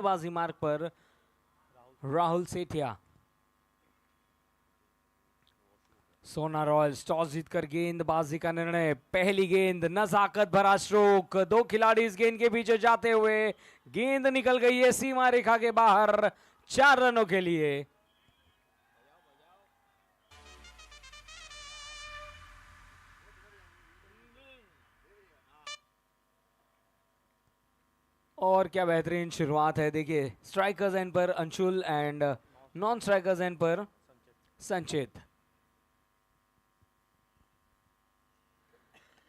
बाजी मार्ग पर राहुल सेठिया। सोना रॉयल्स टॉस जीतकर गेंदबाजी का निर्णय। पहली गेंद नजाकत भरा स्ट्रोक, दो खिलाड़ी इस गेंद के पीछे जाते हुए गेंद निकल गई है सीमा रेखा के बाहर 4 रनों के लिए। और क्या बेहतरीन शुरुआत है। देखिए स्ट्राइकर्स एंड पर Anshul and non strikers and पर संचित।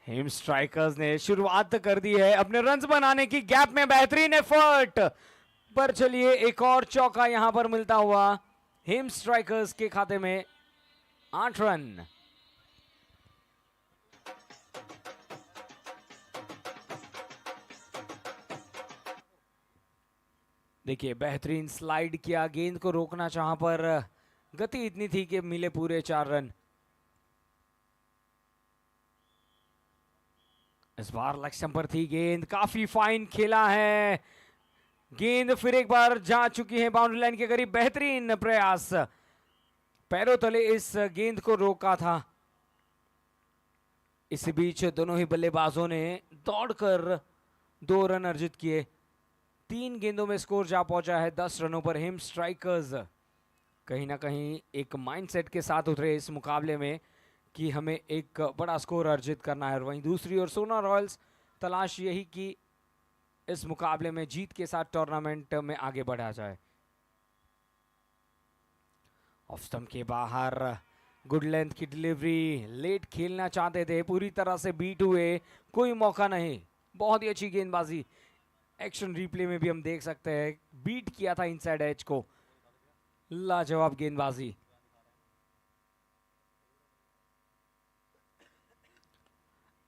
हिम स्ट्राइकर्स ने शुरुआत कर दी है अपने रन्स बनाने की। गैप में बेहतरीन एफर्ट पर चलिए एक और चौका यहां पर मिलता हुआ हिम स्ट्राइकर्स के खाते में 8 रन। देखिए बेहतरीन स्लाइड किया, गेंद को रोकना चाहा पर गति इतनी थी कि मिले पूरे 4 रन। इस बार लक्ष्य पर थी गेंद, काफी फाइन खेला है। गेंद फिर एक बार जा चुकी है बाउंड्री लाइन के करीब। बेहतरीन प्रयास, पैरों तले इस गेंद को रोका था। इस बीच दोनों ही बल्लेबाजों ने दौड़कर 2 रन अर्जित किए। 3 गेंदों में स्कोर जा पहुंचा है 10 रनों पर। हिम स्ट्राइकर्स कहीं ना कहीं एक माइंडसेट के साथ उतरे इस मुकाबले में कि हमें एक बड़ा स्कोर अर्जित करना है। और वहीं दूसरी ओर सोना रॉयल्स तलाश यही कि इस मुकाबले में जीत के साथ टूर्नामेंट में आगे बढ़ा जाए। ऑफ स्टंप के बाहर गुड लेंथ की डिलीवरी, लेट खेलना चाहते थे, पूरी तरह से बीट हुए, कोई मौका नहीं। बहुत ही अच्छी गेंदबाजी, एक्शन रिप्ले में भी हम देख सकते हैं, बीट किया था इनसाइड एज को। लाजवाब गेंदबाजी।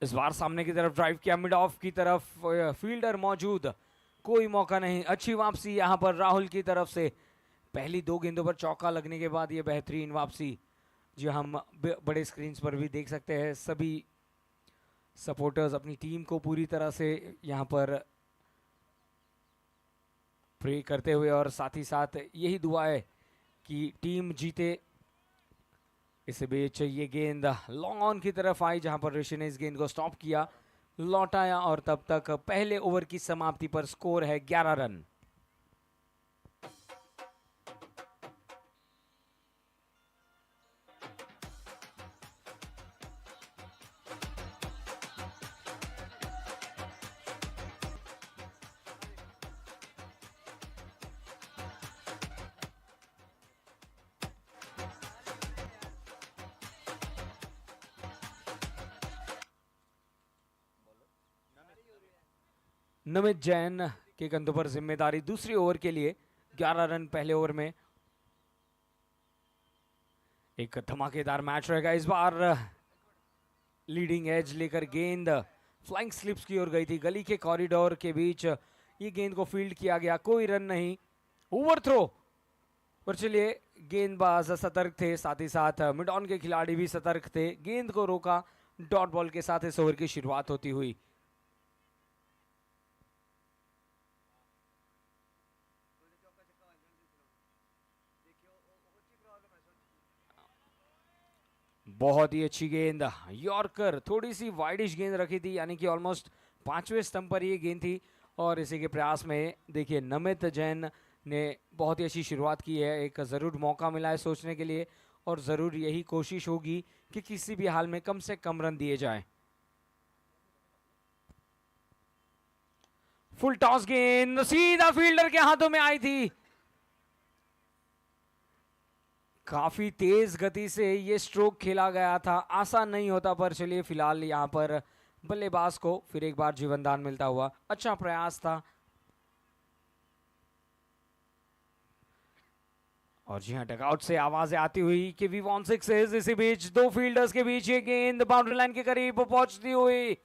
इस बार सामने की तरफ ड्राइव किया, मिड ऑफ की तरफ फील्डर मौजूद, कोई मौका नहीं। अच्छी वापसी यहां पर राहुल की तरफ से। पहली 2 गेंदों पर चौका लगने के बाद ये बेहतरीन वापसी जो हम बड़े स्क्रीन पर भी देख सकते हैं। सभी सपोर्टर्स अपनी टीम को पूरी तरह से यहां पर प्रे करते हुए और साथ ही साथ यही दुआ है कि टीम जीते। इस बीच ये गेंद लॉन्ग ऑन की तरफ आई जहां पर ऋषि ने इस गेंद को स्टॉप किया, लौटाया और तब तक पहले ओवर की समाप्ति पर स्कोर है 11 रन। नमित जैन के कंधों पर जिम्मेदारी दूसरी ओवर के लिए। 11 रन पहले ओवर में। एक धमाकेदार मैच रहेगा इस बार। लीडिंग एज लेकर गेंद फ्लाइंग स्लिप्स की ओर गई थी, गली के कॉरिडोर के बीच ये गेंद को फील्ड किया गया, कोई रन नहीं। ओवर थ्रो पर चलिए गेंदबाज सतर्क थे, साथ ही साथ मिड ऑन के खिलाड़ी भी सतर्क थे, गेंद को रोका। डॉट बॉल के साथ इस ओवर की शुरुआत होती हुई। बहुत ही अच्छी गेंद, यॉर्कर, थोड़ी सी वाइडिश गेंद रखी थी, यानी कि ऑलमोस्ट 5वें स्तंभ पर ये गेंद थी। और इसी के प्रयास में देखिए नमित जैन ने बहुत ही अच्छी शुरुआत की है। एक ज़रूर मौका मिला है सोचने के लिए और ज़रूर यही कोशिश होगी कि किसी भी हाल में कम से कम रन दिए जाए। फुल टॉस गेंद सीधा फील्डर के हाथों में आई थी। काफी तेज गति से ये स्ट्रोक खेला गया था, आसान नहीं होता, पर चलिए फिलहाल यहां पर बल्लेबाज को फिर एक बार जीवनदान मिलता हुआ अच्छा प्रयास था। और जी हाँ, डगआउट से आवाजें आती हुई कि वी वांट सिक्सेस। इसी बीच 2 फील्डर्स के बीच ये गेंद बाउंड्री लाइन के करीब पहुंचती हुई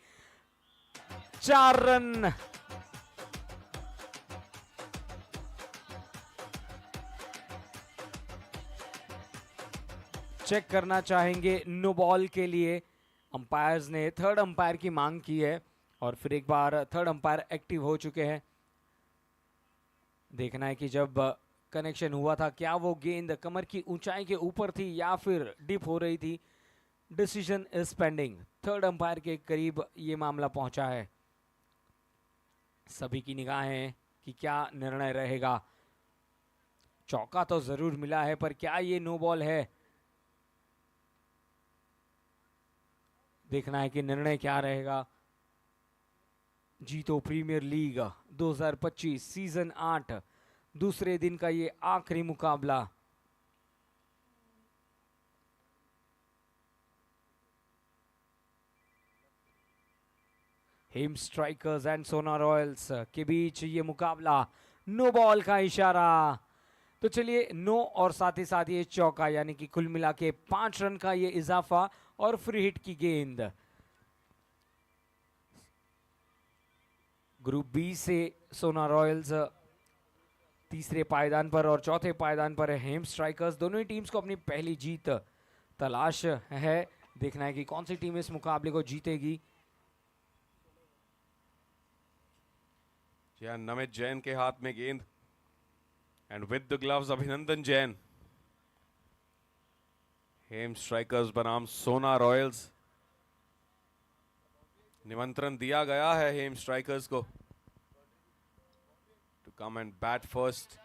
4 रन। चेक करना चाहेंगे नो बॉल के लिए। अंपायर्स ने थर्ड अंपायर की मांग की है और फिर एक बार थर्ड अंपायर एक्टिव हो चुके हैं। देखना है कि जब कनेक्शन हुआ था क्या वो गेंद कमर की ऊंचाई के ऊपर थी या फिर डिप हो रही थी। Decision is pending. Third umpire के करीब ये मामला पहुंचा है। सभी की निगाहें कि क्या निर्णय रहेगा। चौका तो जरूर मिला है पर क्या ये नो बॉल है। देखना है कि निर्णय क्या रहेगा। जीतो प्रीमियर लीग 2025 सीजन 8 दूसरे दिन का ये आखिरी मुकाबला। हेम स्ट्राइकर्स एंड सोना रॉयल्स के बीच ये मुकाबला। नो बॉल का इशारा। तो चलिए नो और साथ ही साथ ये चौका यानी कि कुल मिला के 5 रन का ये इजाफा और फ्री हिट की गेंद। ग्रुप बी से सोना रॉयल्स तीसरे पायदान पर और चौथे पायदान पर है हेम स्ट्राइकर्स। दोनों ही टीम्स को अपनी पहली जीत तलाश है। देखना है कि कौन सी टीम इस मुकाबले को जीतेगी। नमित जैन के हाथ में गेंद एंड विद द ग्लव्स अभिनंदन जैन। हेम स्ट्राइकर्स बनाम सोना रॉयल्स। निमंत्रण दिया गया है हेम स्ट्राइकर्स को to come and bat first.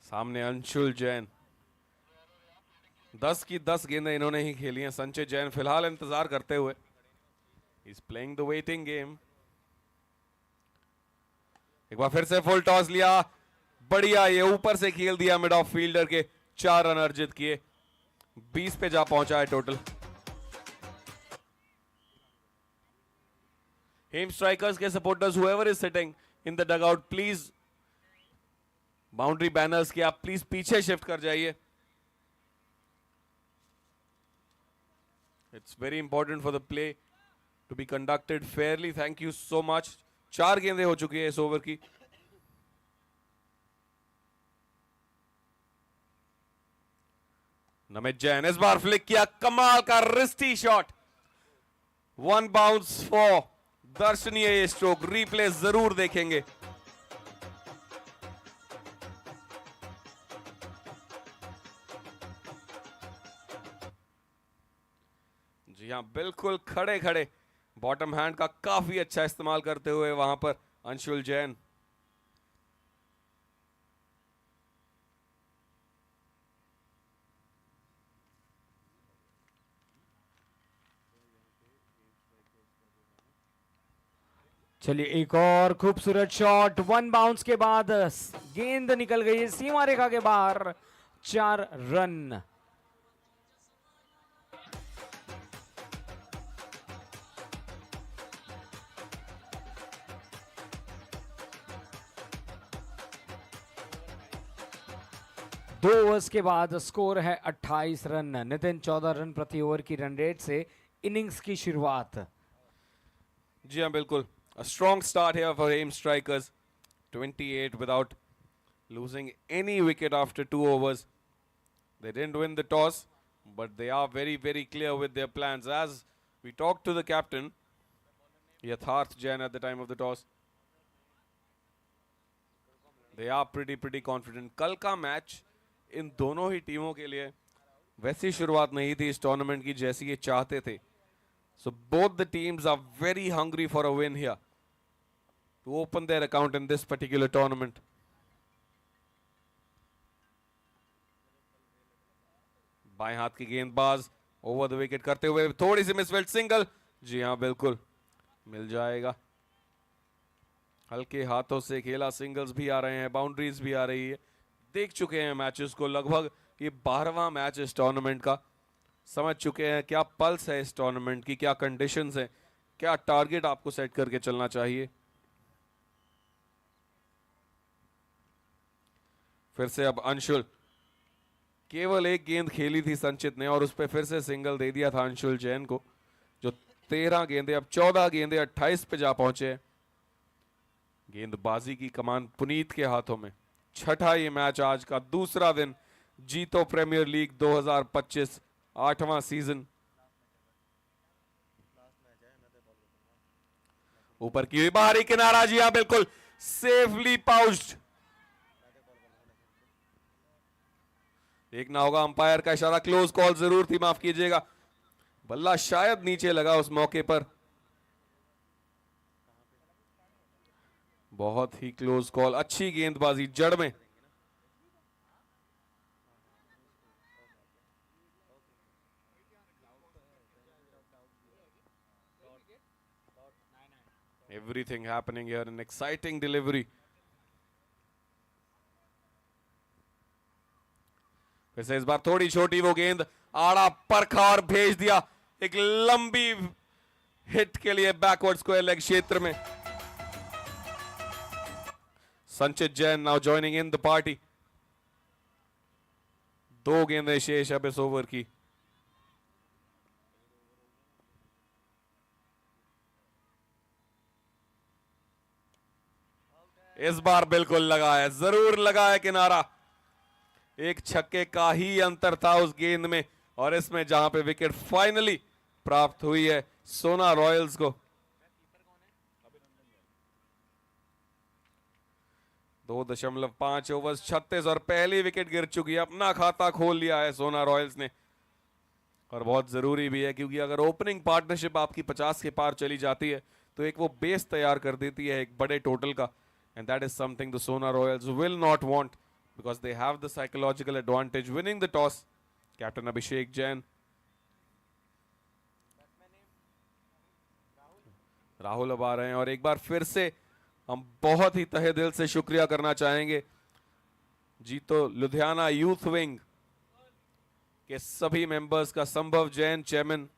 सामने अंशुल जैन। 10 की 10 गेंदें इन्होंने ही खेली हैं। संजय जैन फिलहाल इंतजार करते हुए। He's playing the waiting game. एक बार फिर से फुल टॉस लिया। बढ़िया ये ऊपर से खेल दिया मिड ऑफ फील्डर के। 4 रन अर्जित किए। 20 पे जा पहुंचा है टोटल। हेम स्ट्राइकर्स के supporters whoever is sitting in the dugout please boundary banners के आप प्लीज पीछे शिफ्ट कर जाइए। It's very important for the play to be conducted fairly. Thank you so much. 4 गेंदें हो चुकी है इस ओवर की। नमित जैन इस बार फ्लिक किया। कमाल का रिस्टी शॉट। 1 bounce for. दर्शनीय ये स्ट्रोक। रिप्ले जरूर देखेंगे। जी हां बिल्कुल खड़े खड़े बॉटम हैंड का काफी अच्छा इस्तेमाल करते हुए वहां पर अंशुल जैन। चलिए एक और खूबसूरत शॉट। 1 बाउंस के बाद गेंद निकल गई है सीमा रेखा के बाहर। 4 रन। दो ओवर्स के बाद स्कोर है 28 रन। नितिन 14 रन प्रति ओवर की रन रेट से इनिंग्स की शुरुआत। जी हाँ बिल्कुल। A strong start here for Aim Strikers. 28 without losing any wicket after 2 overs. They didn't win the toss, but they are very, very clear with their plans. As we talked to the captain, Yatharth Jain, at the time of the toss, they are pretty confident. कल का match इन दोनों ही टीमों के लिए वैसी शुरुआत नहीं थी इस टूर्नामेंट की जैसी ये चाहते थे। So both the teams are very hungry for a win here to open their account in this particular tournament. बाएं हाथ की गेंदबाज ओवर द विकेट करते हुए थोड़ी सी मिसफील्ड सिंगल। जी हाँ बिल्कुल मिल जाएगा। हल्के हाथों से खेला। सिंगल्स भी आ रहे हैं, बाउंड्रीज भी आ रही है। देख चुके हैं मैचेस को लगभग। ये 12वां मैच इस टूर्नामेंट का। समझ चुके हैं क्या पल्स है इस टूर्नामेंट की, क्या कंडीशंस हैं, क्या टारगेट आपको सेट करके चलना चाहिए। फिर से अब अंशुल। केवल एक गेंद खेली थी संचित ने और उस पर फिर से सिंगल दे दिया था अंशुल जैन को। जो 13 गेंदे अब 14 गेंदे 28 पे जा पहुंचे। गेंदबाजी की कमान पुनीत के हाथों में। छठा ये मैच आज का, दूसरा दिन। जीतो प्रीमियर लीग 2025 8वां सीजन। ऊपर की बाहरी किनारा। जी हाँ बिल्कुल safely pouched. देखना होगा अंपायर का इशारा, क्लोज कॉल जरूर थी, माफ कीजिएगा, बल्ला शायद नीचे लगा उस मौके पर। बहुत ही क्लोज कॉल, अच्छी गेंदबाजी जड़ में। Everything happening here, an exciting delivery. वैसे इस बार थोड़ी छोटी वो गेंद, आड़ा परखा और भेज दिया एक लंबी हिट के लिए बैकवर्ड स्क्वायर लेग क्षेत्र में। संचित Jain now joining in the party. 2 गेंदें शेष अब इस ओवर की। इस बार बिल्कुल लगा है, जरूर लगा है किनारा। एक छक्के का ही अंतर था उस गेंद में और इसमें, जहां पे विकेट फाइनली प्राप्त हुई है सोना रॉयल्स को। 2.5 ओवर्स 36 और पहली विकेट गिर चुकी है। अपना खाता खोल लिया है सोना रॉयल्स ने, और बहुत जरूरी भी है, क्योंकि अगर ओपनिंग पार्टनरशिप आपकी 50 के पार चली जाती है तो एक वो बेस तैयार कर देती है एक बड़े टोटल का, and that is something the Sona Royals will not want, because they have the psychological advantage winning the toss. Captain Abhishek Jain, Rahul अब आ रहे हैं, और एक बार फिर से हम बहुत ही तहे दिल से शुक्रिया करना चाहेंगे जीतो लुधियाना यूथ विंग के सभी मेंबर्स का। Sambhav Jain chairman,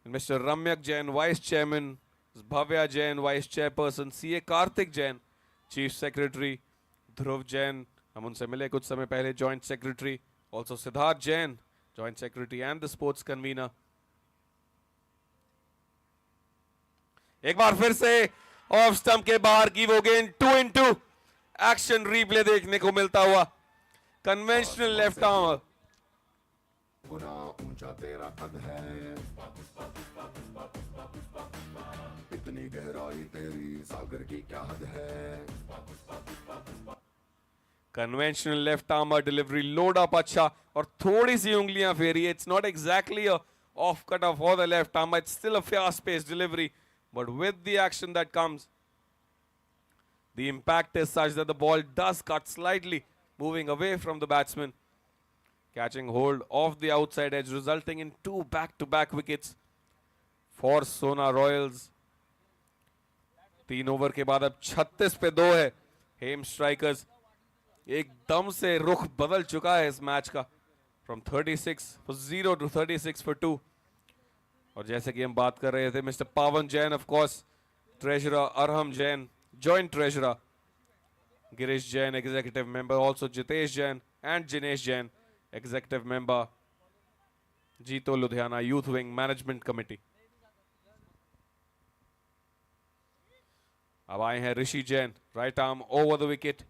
mister Ramyak Jain vice chairman, Bhavya Jain vice chairperson, CA Kartik Jain chief secretary, Dhruv Jain हम उनसे मिले कुछ समय पहले, joint secretary, also Siddharth Jain joint secretary and the sports convener. एक बार फिर से ऑफ स्टंप के बाहर की वो गेंद 2 इन 2 एक्शन रिप्ले देखने को मिलता हुआ। कन्वेंशनल लेफ्ट आर्म, गुना ऊंचा तेरा कद है, इतनी गहराई तेरी सागर की क्या हद है। Conventional left armer delivery, load up अच्छा, और थोड़ी सी उंगलियां फेरी। It's not exactly a off cut off for the left armer, it's still a fast pace delivery, but with the action that comes, the impact is such that the ball does cut slightly, moving away from the batsman, catching hold of the outside edge, resulting in 2 back-to-back wickets for Sona Royals. 3 over के बाद अब 36 पे 2 है। Hem strikers एकदम से रुख बदल चुका है इस मैच का, फ्रॉम 36 for 0 to 36 for 2। और जैसे कि हम बात कर रहे थे, mister Pawan Jain of course treasurer, Arham Jain joint treasurer, Girish Jain executive member, also Jitesh Jain and Jinesh Jain executive member, JITO Ludhiana youth wing management committee. अब आए हैं Rishi Jain, right arm over the wicket,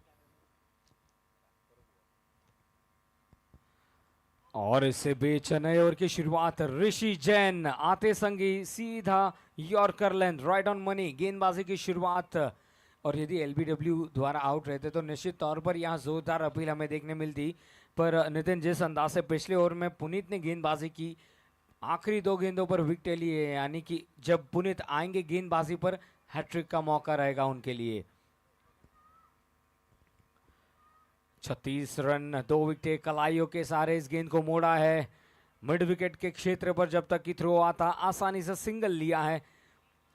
और इससे बीच नए ओवर की शुरुआत ऋषि जैन आते संगी सीधा yorker length right on money, गेंदबाजी की शुरुआत। और यदि एलबीडब्ल्यू द्वारा आउट रहते तो निश्चित तौर पर यहां जोरदार अपील हमें देखने मिलती, पर नितिन जिस अंदाज से पिछले ओवर में पुनीत ने गेंदबाजी की, आखिरी 2 गेंदों पर विकेट लिए, यानी कि जब पुनीत आएंगे गेंदबाजी पर हैट्रिक का मौका रहेगा उनके लिए। 36 रन, 2 विकेट कलाइयों के सहारे इस गेंद को मोड़ा है मिड विकेट के क्षेत्र पर। जब तक कि थ्रो आता आसानी से सिंगल लिया है,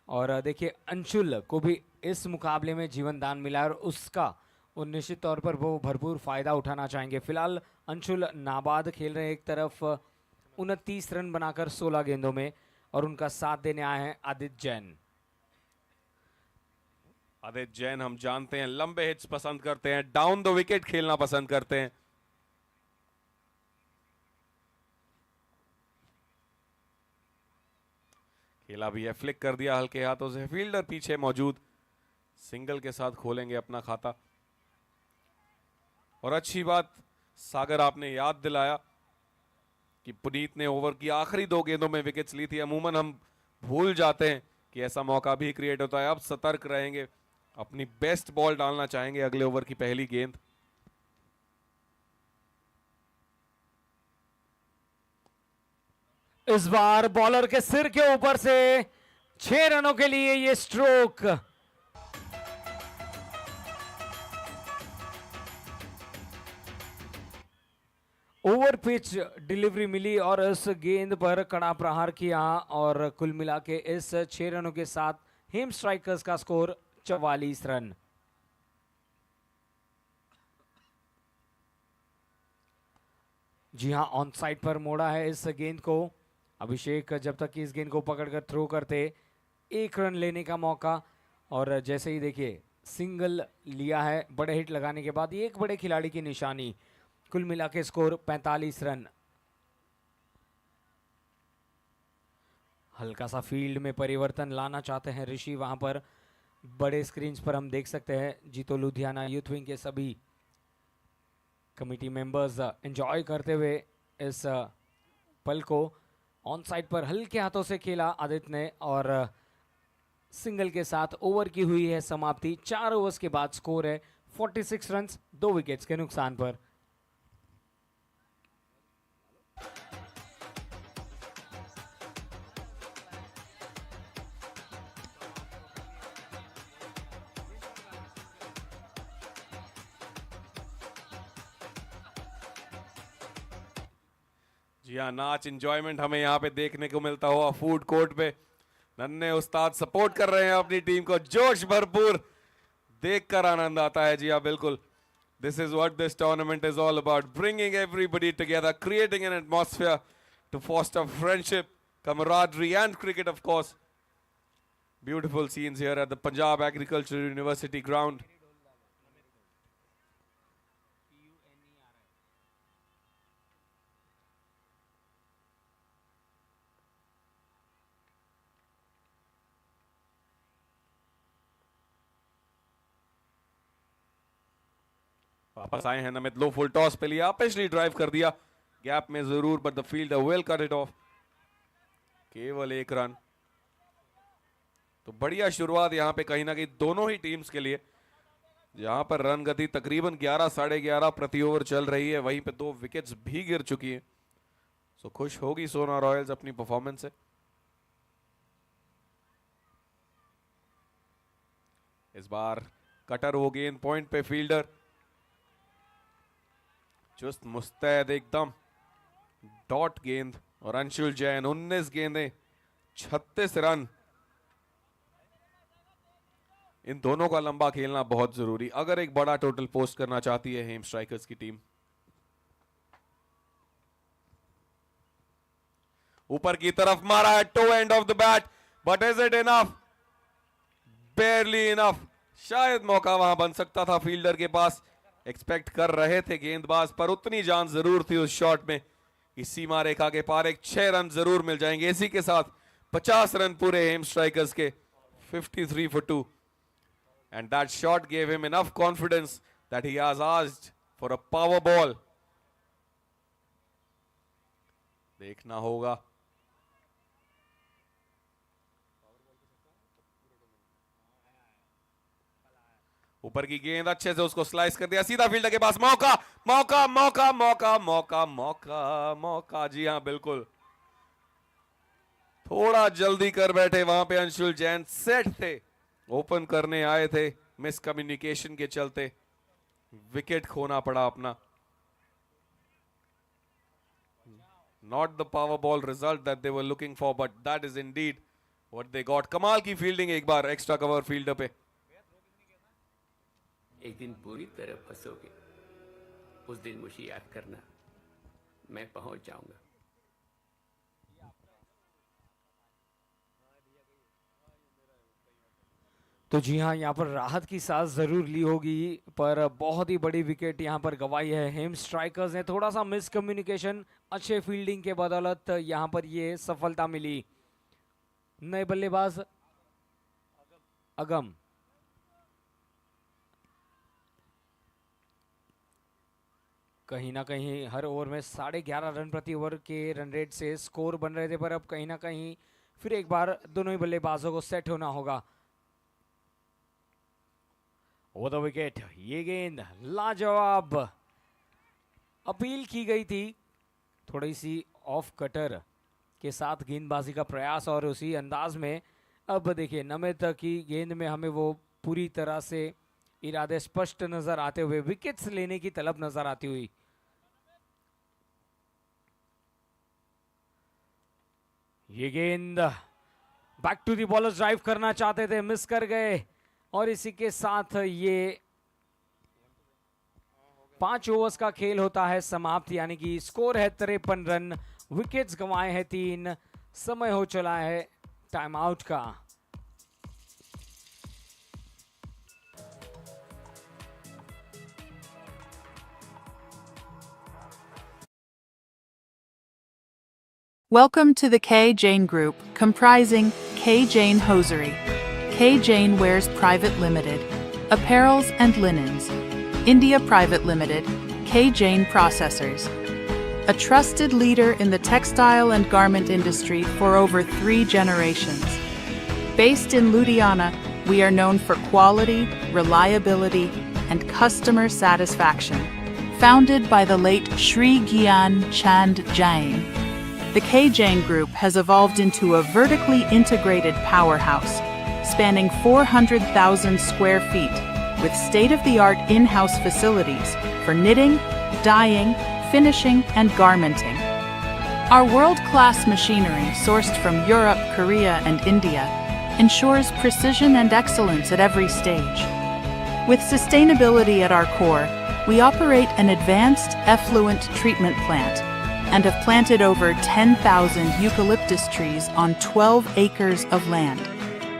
और देखिए अंशुल को भी इस मुकाबले में जीवन दान मिला है, और उसका और निश्चित तौर पर वो भरपूर फायदा उठाना चाहेंगे। फिलहाल अंशुल नाबाद खेल रहे हैं एक तरफ 29 रन बनाकर 16 गेंदों में, और उनका साथ देने आए हैं आदित्य जैन। आदित्य जैन हम जानते हैं लंबे हिट्स पसंद करते हैं, डाउन द विकेट खेलना पसंद करते हैं। खेला भी है, फ्लिक कर दिया हल्के हाथों से, फील्डर पीछे मौजूद, सिंगल के साथ खोलेंगे अपना खाता। और अच्छी बात सागर आपने याद दिलाया कि पुनीत ने ओवर की आखिरी 2 गेंदों में विकेट्स ली थी। अमूमन हम भूल जाते हैं कि ऐसा मौका भी क्रिएट होता है। अब सतर्क रहेंगे, अपनी बेस्ट बॉल डालना चाहेंगे अगले ओवर की पहली गेंद। इस बार बॉलर के सिर के ऊपर से 6 रनों के लिए ये स्ट्रोक। ओवर पिच डिलीवरी मिली और इस गेंद पर कड़ा प्रहार किया और कुल मिला के इस 6 रनों के साथ हेम स्ट्राइकर्स का स्कोर 44 रन। जी हां, ऑन साइड पर मोड़ा है इस गेंद को। अभिषेक जब तक कि इस गेंद को पकड़कर थ्रो करते, 1 रन लेने का मौका, और जैसे ही देखिए सिंगल लिया है बड़े हिट लगाने के बाद, ये एक बड़े खिलाड़ी की निशानी। कुल मिला के स्कोर 45 रन। हल्का सा फील्ड में परिवर्तन लाना चाहते हैं ऋषि। वहां पर बड़े स्क्रीन्स पर हम देख सकते हैं जीतो लुधियाना यूथ विंग के सभी कमिटी मेंबर्स एंजॉय करते हुए इस पल को। ऑन साइड पर हल्के हाथों से खेला आदित्य ने और सिंगल के साथ ओवर की हुई है समाप्ति। 4 ओवर्स के बाद स्कोर है 46 रन, 2 विकेट्स के नुकसान पर। जी हाँ, नाच इंजॉयमेंट हमें यहाँ पे देखने को मिलता हुआ फूड कोर्ट पे। नन्हे उस्ताद सपोर्ट कर रहे हैं अपनी टीम को, जोश भरपूर देखकर आनंद आता है। जी हाँ बिल्कुल, this is what this tournament is all about, bringing everybody together, creating an atmosphere to foster friendship, camaraderie and cricket of course. Beautiful scenes here at the Punjab Agricultural University ground. वापस आए हैं नमित, लो full toss पे लिया, पिछली drive कर दिया gap में जरूर, but the fielder well cut it of. केवल 1 रन। तो बढ़िया शुरुआत यहां पे कहीं ना कहीं दोनों ही टीम्स के लिए, जहां पर रन गति तकरीबन 11 साढ़े 11 प्रति ओवर चल रही है, वहीं पे 2 विकेट्स भी गिर चुकी है। सो खुश होगी सोना रॉयल्स अपनी परफॉर्मेंस से। इस बार कटर वो गेंद पॉइंट पे, फील्डर चुस्त मुस्तैद एकदम, डॉट गेंद, और अंशुल जैन 19 गेंदें 36 रन। इन दोनों का लंबा खेलना बहुत जरूरी अगर एक बड़ा टोटल पोस्ट करना चाहती है हेम स्ट्राइकर्स की टीम। ऊपर की तरफ मारा है, toe end of the bat, but is it enough? Barely enough. शायद मौका वहां बन सकता था फील्डर के पास, एक्सपेक्ट कर रहे थे गेंदबाज, पर उतनी जान जरूर थी उस शॉट में। इस सीमा रेखा के पार एक 6 रन जरूर मिल जाएंगे। इसी के साथ 50 रन पूरे हेम स्ट्राइकर्स के, 53 for 2, and that shot gave him enough confidence that he has asked for a power ball. देखना होगा। ऊपर की गेंद अच्छे से उसको स्लाइस कर दिया, सीधा फील्डर के पास, मौका मौका मौका मौका मौका मौका मौका। जी हां बिल्कुल, थोड़ा जल्दी कर बैठे वहां पे अंशुल जैन, सेट थे, ओपन करने आए थे, मिसकम्युनिकेशन के चलते विकेट खोना पड़ा अपना। Not the power ball result that they were looking for, but that is Indeed what they got. कमाल की फील्डिंग एक बार एक्स्ट्रा कवर फील्डर पे। एक दिन पूरी तरह फंसोगे, उस दिन मुझे याद करना, मैं पहुंच जाऊंगा। तो जी हाँ, यहाँ पर राहत की सांस जरूर ली होगी, पर बहुत ही बड़ी विकेट यहाँ पर गंवाई है हेम स्ट्राइकर्स ने। थोड़ा सा मिसकम्युनिकेशन, अच्छे फील्डिंग के बदौलत यहाँ पर ये सफलता मिली। नए बल्लेबाज अगम, कहीं ना कहीं हर ओवर में 11.5 रन प्रति ओवर के रन रेट से स्कोर बन रहे थे, पर अब कहीं ना कहीं फिर एक बार दोनों ही बल्लेबाजों को सेट होना होगा। ओवर द विकेट, ये गेंद लाजवाब। अपील की गई थी थोड़ी सी ऑफ कटर के साथ गेंदबाजी का प्रयास, और उसी अंदाज में अब देखिए नमित की गेंद में हमें वो पूरी तरह से इरादे स्पष्ट नजर आते हुए, विकेट्स लेने की तलब नजर आती हुई। ये गेंद back to the bowlers, drive करना चाहते थे, मिस कर गए, और इसी के साथ ये 5 ओवर्स का खेल होता है समाप्त, यानी कि स्कोर है 53 रन, विकेट्स गंवाए हैं 3, समय हो चला है टाइम आउट का। Welcome to the K. Jane Group, comprising K. Jane Hosiery, K. Jane Wares Private Limited, Apparels and Linens, India Private Limited, K. Jane Processors. A trusted leader in the textile and garment industry for over 3 generations. Based in Ludhiana, we are known for quality, reliability, and customer satisfaction. Founded by the late Shri Gyan Chand Jain, the K. Jane Group has evolved into a vertically integrated powerhouse, spanning 400,000 square feet, with state-of-the-art in-house facilities for knitting, dyeing, finishing, and garmenting. Our world-class machinery, sourced from Europe, Korea, and India, ensures precision and excellence at every stage. With sustainability at our core, we operate an advanced effluent treatment plant and have planted over 10,000 eucalyptus trees on 12 acres of land,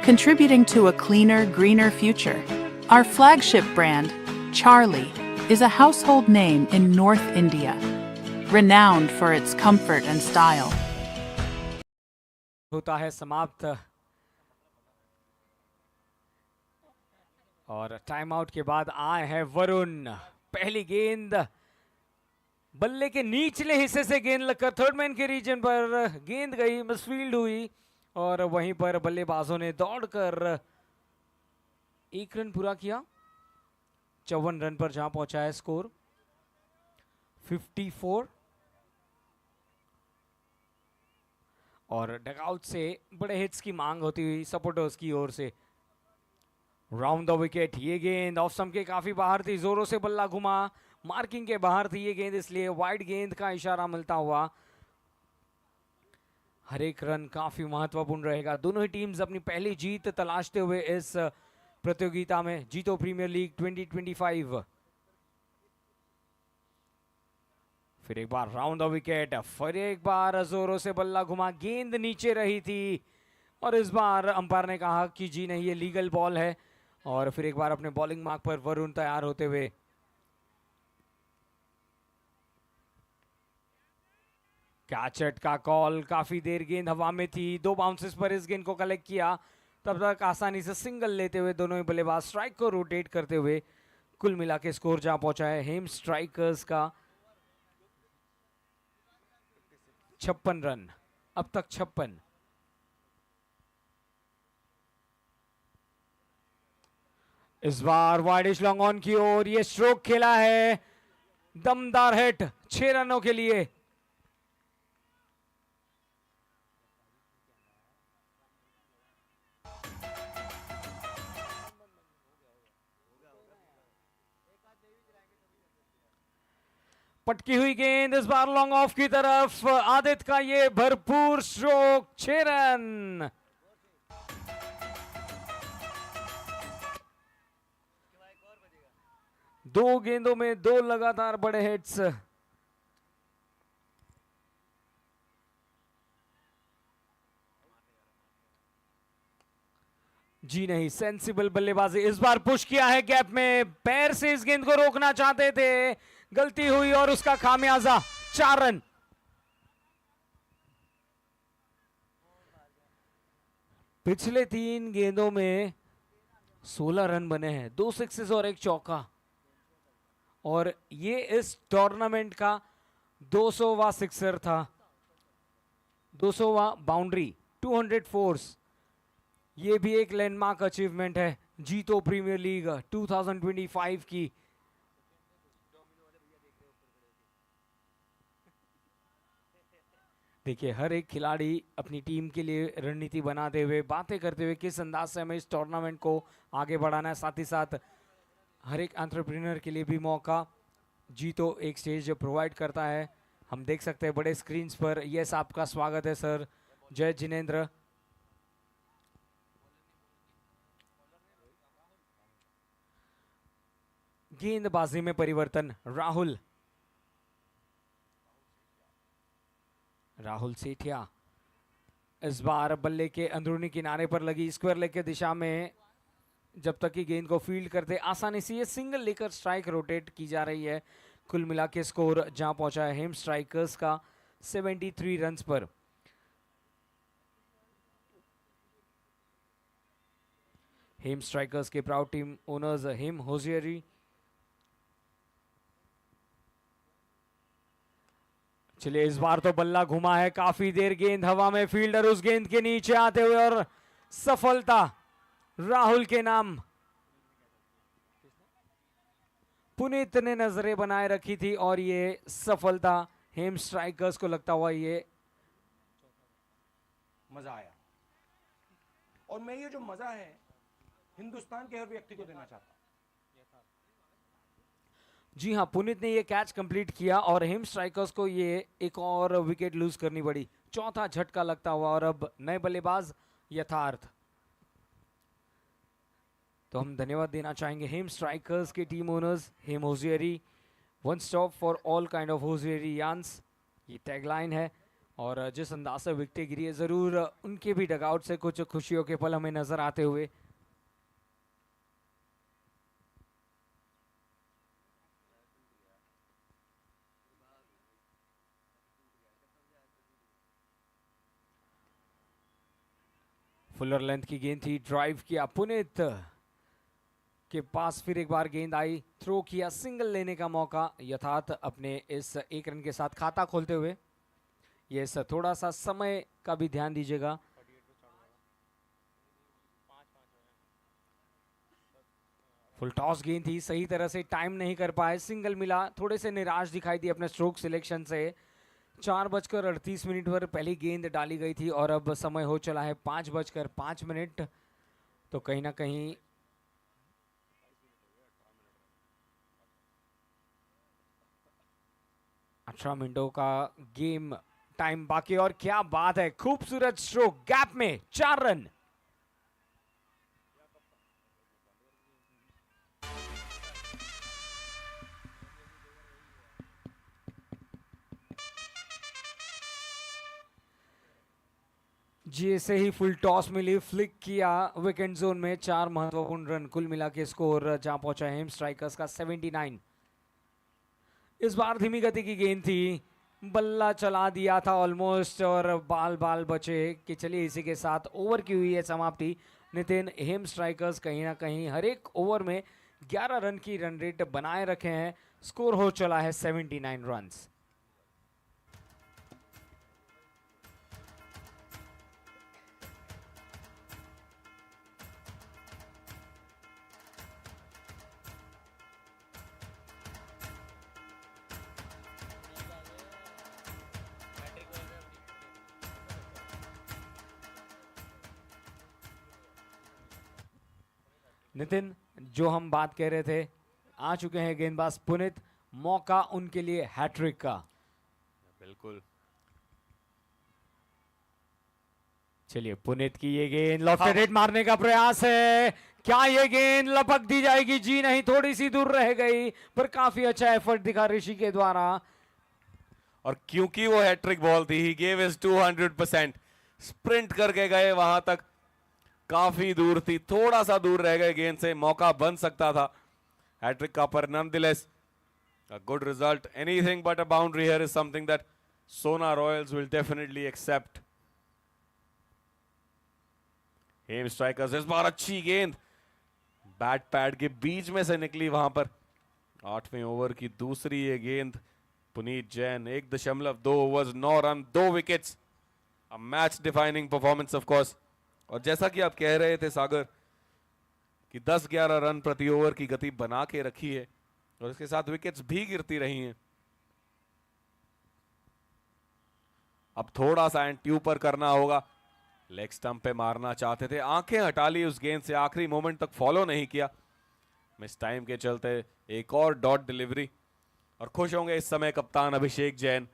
contributing to a cleaner, greener future. Our flagship brand, Charlie, is a household name in North India, renowned for its comfort and style. होता है समाप्त, और time out के बाद आए हैं वरुण। पहली गेंद बल्ले के निचले हिस्से से गेंद लगकर थर्ड मैन के रीजन पर गेंद गई, मिसफील्ड हुई, और वहीं पर बल्लेबाजों ने दौड़कर 1 रन पूरा किया। 54 रन पर जहां पहुंचा है स्कोर 54, और डगआउट से बड़े हिट्स की मांग होती हुई सपोर्टर्स की ओर से। राउंड द विकेट, ये गेंद ऑफ स्टंप के काफी बाहर थी, जोरों से बल्ला घुमा, मार्किंग के बाहर थी ये गेंद, इसलिए वाइड गेंद का इशारा मिलता हुआ। हर एक रन काफी महत्वपूर्ण रहेगा। दोनों ही टीम्स अपनी पहली जीत तलाशते हुए इस प्रतियोगिता में, जीतो प्रीमियर लीग 2025। फिर एक बार राउंड द विकेट, फिर एक बार जोरों से बल्ला घुमा, गेंद नीचे रही थी, और इस बार अंपायर ने कहा कि जी नहीं, ये लीगल बॉल है, और फिर एक बार अपने बॉलिंग मार्क पर वरुण तैयार होते हुए। कैचेट का कॉल, काफी देर गेंद हवा में थी, 2 बाउंसेस पर इस गेंद को कलेक्ट किया, तब तक आसानी से सिंगल लेते हुए दोनों ही बल्लेबाज स्ट्राइक को रोटेट करते हुए कुल मिला के स्कोर जहां पहुंचा है हेम स्ट्राइकर्स का 56 रन, अब तक 56। इस बार वाइडिश लॉन्ग ऑन की ओर, ये स्ट्रोक खेला है, दमदार हिट 6 रनों के लिए। पटकी हुई गेंद इस बार लॉन्ग ऑफ की तरफ, आदित्य का ये भरपूर स्ट्रोक, 6 रन। दो गेंदों में 2 लगातार बड़े हिट्स। जी नहीं, सेंसिबल बल्लेबाजी, इस बार पुश किया है गैप में, पैर से इस गेंद को रोकना चाहते थे, गलती हुई और उसका खामियाजा 4 रन। पिछले 3 गेंदों में 16 रन बने हैं, 2 सिक्सेस और 1 चौका, और ये इस टूर्नामेंट का 200वां सिक्सर था, 200वां बाउंड्री 200 फोर्स, ये भी एक लैंडमार्क अचीवमेंट है जीतो प्रीमियर लीग 2025 की। देखिए हर एक खिलाड़ी अपनी टीम के लिए रणनीति बनाते हुए, बातें करते हुए किस अंदाज से हमें इस टूर्नामेंट को आगे बढ़ाना है, साथ ही साथ हर एक एंटरप्रेन्योर के लिए भी मौका जीतो एक स्टेज प्रोवाइड करता है। हम देख सकते हैं बड़े स्क्रीन्स पर। यस, आपका स्वागत है सर। जय जिनेंद्र। गेंदबाजी में परिवर्तन, राहुल सेठिया इस बार बल्ले के अंदरूनी किनारे पर लगी स्क्वायर लेग के दिशा में, जब तक कि गेंद को फील्ड करते आसानी से ये सिंगल लेकर स्ट्राइक रोटेट की जा रही है। कुल मिला के स्कोर जहां पहुंचा है हेम स्ट्राइकर्स का 73 रन्स पर। हेम स्ट्राइकर्स के proud team owners Hem hosiery. चलिए इस बार तो बल्ला घुमा है काफी देर, गेंद हवा में, फील्डर उस गेंद के नीचे आते हुए और सफलता राहुल के नाम। पुनीत ने नजरें बनाए रखी थी और ये सफलता हेम स्ट्राइकर्स को लगता हुआ ये मजा आया। और मैं ये जो मजा है हिंदुस्तान के हर व्यक्ति को देना चाहता हूं। जी हाँ, पुनीत ने ये कैच कंप्लीट किया और हेम स्ट्राइकर्स को ये एक और विकेट लूज करनी पड़ी। चौथा झटका लगता हुआ और अब नए बल्लेबाज यथार्थ। तो हम धन्यवाद देना चाहेंगे हेम स्ट्राइकर्स के team owners Hem hosiery. One stop for all kind of hosiery yarns, ये टैगलाइन है। और जिस अंदाज से विकेटें गिरी है, जरूर उनके भी डगआउट से कुछ खुशियों के पल हमें नजर आते हुए। फुलर लेंथ की गेंद थी, ड्राइव किया पुनीत के पास, फिर एक बार गेंद आई, थ्रो किया, सिंगल लेने का मौका यथार्थ अपने इस एक रन के साथ खाता खोलते हुए। ये थोड़ा सा समय का भी ध्यान दीजिएगा। फुल टॉस गेंद थी, सही तरह से टाइम नहीं कर पाए, सिंगल मिला, थोड़े से निराश दिखाई दी अपने स्ट्रोक सिलेक्शन से। 4:38 पर पहली गेंद डाली गई थी और अब समय हो चला है 5:05। तो कहीं ना कहीं अठारह मिनटों का गेम टाइम बाकी। और क्या बात है, खूबसूरत स्ट्रोक, गैप में 4 रन। जी ऐसे ही फुल टॉस मिली, फ्लिक किया विकेट जोन में, 4 महत्वपूर्ण रन। कुल मिला के स्कोर जहां पहुंचा हेम स्ट्राइकर्स का 79। इस बार धीमी गति की गेंद थी, बल्ला चला दिया था ऑलमोस्ट और बाल बाल बचे कि चलिए इसी के साथ ओवर की हुई है समाप्ति। नितिन, हेम स्ट्राइकर्स कहीं ना कहीं हर एक ओवर में 11 रन की रन रेट बनाए रखे हैं। स्कोर हो चला है 79 रन्स। नितिन, जो हम बात कह रहे थे, आ चुके हैं गेंदबाज पुनीत, मौका उनके लिए हैट्रिक का। बिल्कुल। चलिए पुनीत की ये गेंद लॉफ्टेड हिट मारने का प्रयास है, क्या ये गेंद लपक दी जाएगी? जी नहीं, थोड़ी सी दूर रह गई, पर काफी अच्छा एफर्ट दिखा ऋषि के द्वारा। और क्योंकि वो हैट्रिक बॉल थी, ही गेव हिज 200%, स्प्रिंट करके गए वहां तक, काफी दूर थी, थोड़ा सा दूर रह गए गेंद से, मौका बन सकता था हैट्रिक का, पर nonetheless a good result. Anything but a boundary here is something that Sona Royals will definitely accept. Hem strikers इस बार अच्छी गेंद बैट पैड के बीच में से निकली वहां पर। 8वें ओवर की दूसरी ये गेंद, Puneet Jain 1.2 overs 9 run 2 wickets. A match defining performance of course. और जैसा कि आप कह रहे थे सागर कि 10-11 रन प्रति ओवर की गति बना के रखी है और इसके साथ विकेट्स भी गिरती रही हैं। अब थोड़ा सा एंड ट्यूब पर करना होगा। लेग स्टंप पे मारना चाहते थे, आंखें हटा ली उस गेंद से, आखिरी मोमेंट तक फॉलो नहीं किया। मिस टाइम के चलते एक और डॉट डिलीवरी और खुश होंगे इस समय कप्तान अभिषेक जैन।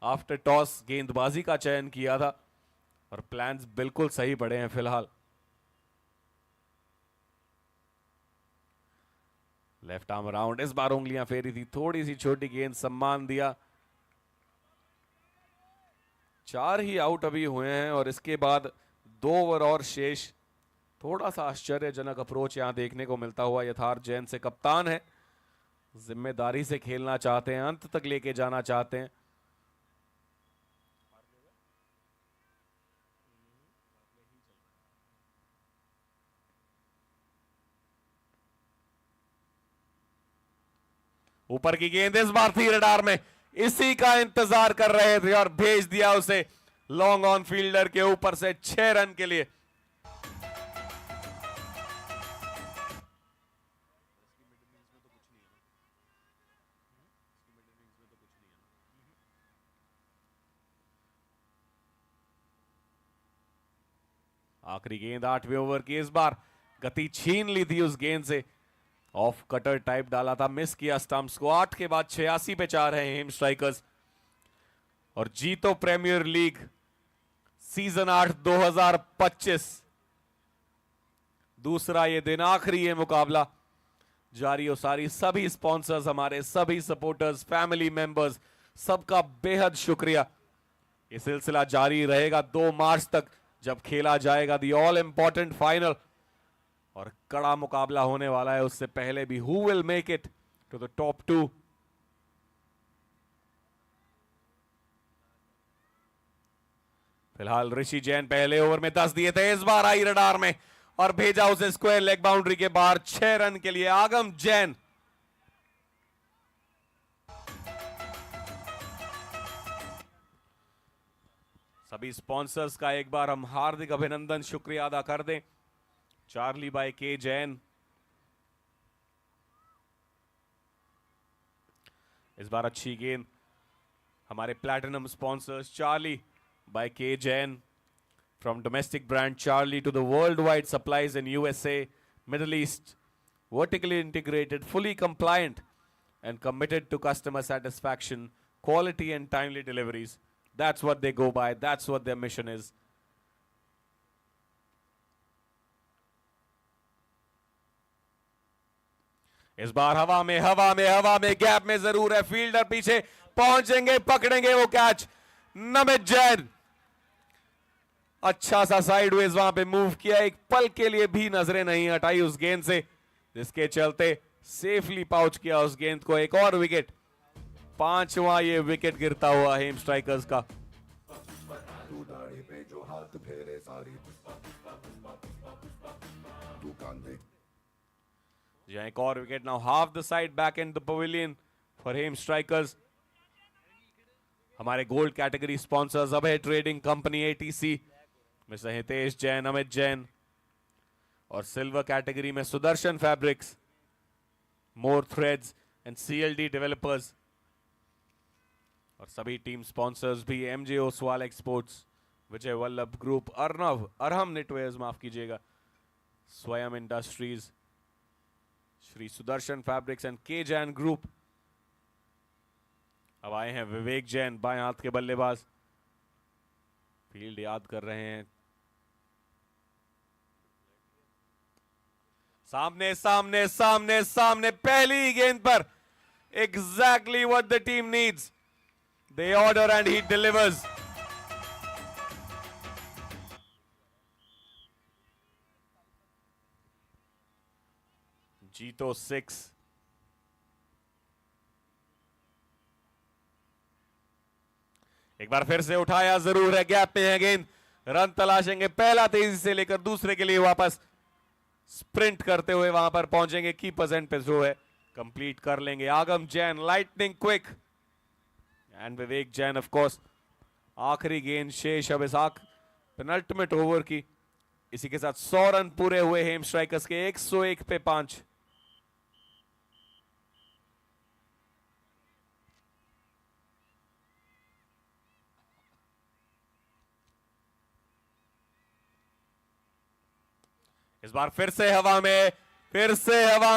आफ्टर टॉस गेंदबाजी का चयन किया था और प्लान्स बिल्कुल सही पड़े हैं फिलहाल। लेफ्ट आर्म राउंड, इस बार उंगलियां फेरी थी, थोड़ी सी छोटी गेंद, सम्मान दिया। 4 ही आउट अभी हुए हैं और इसके बाद 2 ओवर और शेष। थोड़ा सा आश्चर्यजनक अप्रोच यहां देखने को मिलता हुआ यथार्थ जैन से। कप्तान है, जिम्मेदारी से खेलना चाहते हैं, अंत तक लेके जाना चाहते हैं। ऊपर की गेंद इस बार थी रडार में, इसी का इंतजार कर रहे थे और भेज दिया उसे लॉन्ग ऑन फील्डर के ऊपर से 6 रन के लिए। आखिरी गेंद 8वें ओवर की, इस बार गति छीन ली थी उस गेंद से। ऑफ कटर टाइप डाला था, मिस किया स्टंप्स को। 8 के बाद 86 पे 4 है हेम स्ट्राइकर्स और जीतो प्रीमियर लीग सीजन 8 2025। दूसरा ये दिन, आखिरी ये मुकाबला जारी हो। सारी सभी स्पॉन्सर्स, हमारे सभी सपोर्टर्स, फैमिली मेंबर्स, सबका बेहद शुक्रिया। ये सिलसिला जारी रहेगा 2 मार्च तक जब खेला जाएगा दी ऑल इंपॉर्टेंट फाइनल और कड़ा मुकाबला होने वाला है उससे पहले भी। Who will make it to the top 2? फिलहाल ऋषि जैन पहले ओवर में 10 दिए थे, इस बार आई रडार में और भेजा उसे स्क्वायर लेग बाउंड्री के बाहर 6 रन के लिए। आगम जैन सभी स्पॉन्सर्स का एक बार हम हार्दिक अभिनंदन, शुक्रिया अदा कर दें। चार्ली बाय के जैन, इस बार अच्छी गेंद। हमारे प्लैटिनम स्पॉन्सर्स चार्ली बाय के Jain, from domestic brand Charlie to the worldwide supplies in USA, Middle East, vertically integrated, fully compliant and committed to customer satisfaction, quality and timely deliveries. That's what they go by. That's what their mission is. इस बार हवा में gap में जरूर है, fielder पीछे पहुंचेंगे, पकड़ेंगे वो कैच। नमित जैन अच्छा सा साइडवेज वहां पे मूव किया, एक पल के लिए भी नजरें नहीं हटाई उस गेंद से, जिसके चलते सेफली पाउच किया उस गेंद को। एक और विकेट, 5वां ये विकेट गिरता हुआ हेम स्ट्राइकर्स का। तू दाढ़ी पे जो हाथ फेरे सारी तू कांधे। यहाँ एक और wicket. Now half the side back in the pavilion for Hem strikers. हमारे gold category sponsors Abhay trading company, ATC, mister Hitesh Jain, Amit Jain, और सिल्वर कैटेगरी में Sudarshan fabrics, more threads and CLD developers, और सभी टीम स्पॉन्सर्स भी MJ Oswal exports, Vijay Vallabh group, Arham netwares, माफ कीजिएगा, Swayam industries, Shri Sudarshan fabrics and K Jain group. अब आए हैं विवेक जैन, बाएं हाथ के बल्लेबाज, फील्ड याद कर रहे हैं। सामने सामने सामने सामने, पहली ही गेंद पर exactly what the team needs. They order and he delivers. जीतो 6। एक बार फिर से उठाया जरूर है, गैप पे है गेंद, रन तलाशेंगे। पहला तेजी से लेकर दूसरे के लिए वापस स्प्रिंट करते हुए वहां पर पहुंचेंगे। कीपर्स एंड पे जो है कंप्लीट कर लेंगे। आगम Jain lightning quick and Vivek Jain of course आखिरी गेंद शेष अब इसाक पेनल्टीमेट ओवर की। इसी के साथ 100 रन पूरे हुए हेम स्ट्राइकर्स के 101 पे 5। इस बार फिर से हवा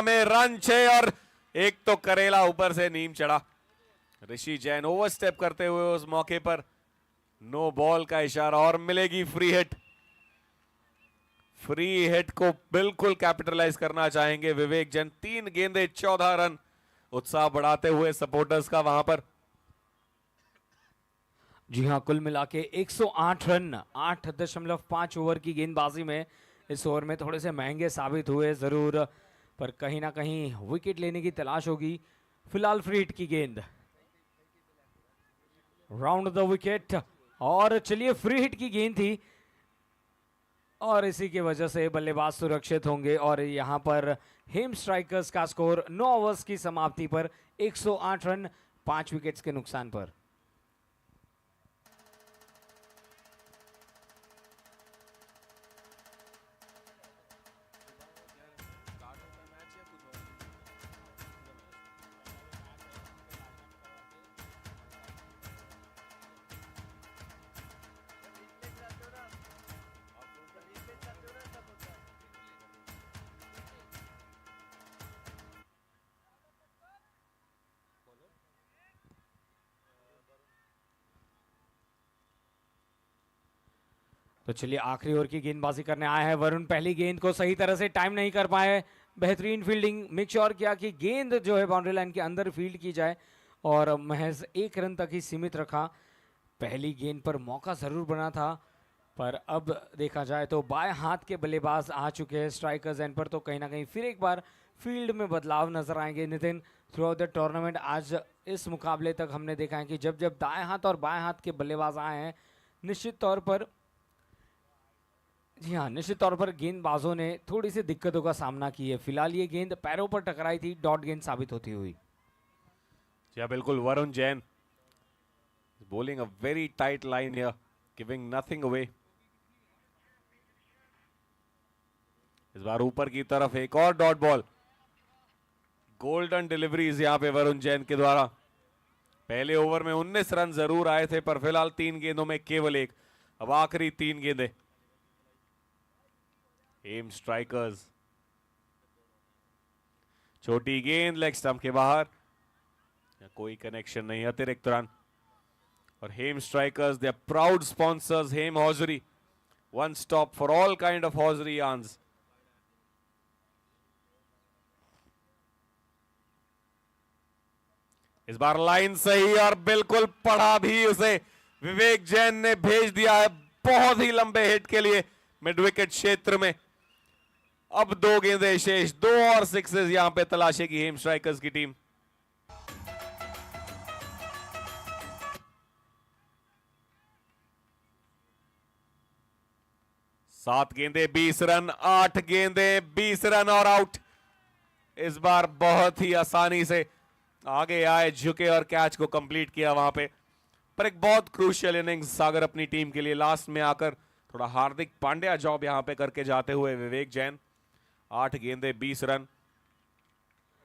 में रन 6 और एक तो करेला ऊपर से नीम चढ़ा। ऋषि जैन ओवर स्टेप करते हुए उस मौके पर नो बॉल का इशारा और मिलेगी फ्री हिट। फ्री हिट को बिल्कुल कैपिटलाइज करना चाहेंगे विवेक जैन। 3 गेंदे 14 रन, उत्साह बढ़ाते हुए सपोर्टर्स का वहां पर। जी हां, कुल मिला के 108 रन 8.5 ओवर की गेंदबाजी में इस ओवर में थोड़े से महंगे साबित हुए जरूर, पर कहीं ना कहीं विकेट लेने की तलाश होगी। फिलहाल फ्री हिट की गेंद, राउंड द विकेट, और चलिए फ्री हिट की गेंद थी और इसी की वजह से बल्लेबाज सुरक्षित होंगे। और यहां पर हेम स्ट्राइकर्स का स्कोर 9 ओवर्स की समाप्ति पर 108 रन 5 विकेट्स के नुकसान पर। तो चलिए आखिरी ओवर की गेंदबाजी करने आए हैं वरुण। पहली गेंद को सही तरह से टाइम नहीं कर पाए, बेहतरीन फील्डिंग, मेक श्योर किया कि गेंद जो है बाउंड्री लाइन के अंदर फील्ड की जाए और महज 1 रन तक ही सीमित रखा। पहली गेंद पर मौका जरूर बना था, पर अब देखा जाए तो बाएं हाथ के बल्लेबाज आ चुके हैं स्ट्राइकर्स एंड पर, तो कहीं ना कहीं फिर एक बार फील्ड में बदलाव नजर आएंगे। Nitin, through out the tournament आज इस मुकाबले तक हमने देखा है कि जब जब दाएं हाथ और बाएं हाथ के बल्लेबाज आए हैं, निश्चित तौर पर, जी हाँ, निश्चित तौर पर गेंदबाजों ने थोड़ी सी दिक्कतों का सामना किया है। फिलहाल ये गेंद पैरों पर टकराई थी, डॉट गेंद साबित होती हुई। जी बिल्कुल, Varun Jain bowling a very tight line here, giving nothing away. इस बार ऊपर की तरफ एक और डॉट बॉल। गोल्डन डिलीवरीज यहां पे वरुण जैन के द्वारा। पहले ओवर में 19 रन जरूर आए थे, पर फिलहाल 3 गेंदों में केवल 1। अब आखिरी 3 गेंदें। एम स्ट्राइकर्स, छोटी गेंद लेग स्टंप के बाहर, कोई कनेक्शन नहीं, अतिरिक्त रन। और Hem strikers, they are proud sponsors, Hem hosiery, one stop for all kind of hosiery yarns. इस बार लाइन सही और बिल्कुल पढ़ा भी उसे, विवेक जैन ने भेज दिया है बहुत ही लंबे हिट के लिए मिड विकेट क्षेत्र में। अब 2 गेंदें शेष, 2 और 6 यहां पे तलाशेगी हेम स्ट्राइकर्स की टीम। 7 गेंदे 20 रन, 8 गेंदे 20 रन और आउट। इस बार बहुत ही आसानी से आगे आए, झुके और कैच को कंप्लीट किया वहां पे। पर एक बहुत क्रूशियल इनिंग्स सागर अपनी टीम के लिए। लास्ट में आकर थोड़ा हार्दिक पांड्या जॉब यहां पे करके जाते हुए विवेक जैन। 8 गेंदे 20 रन।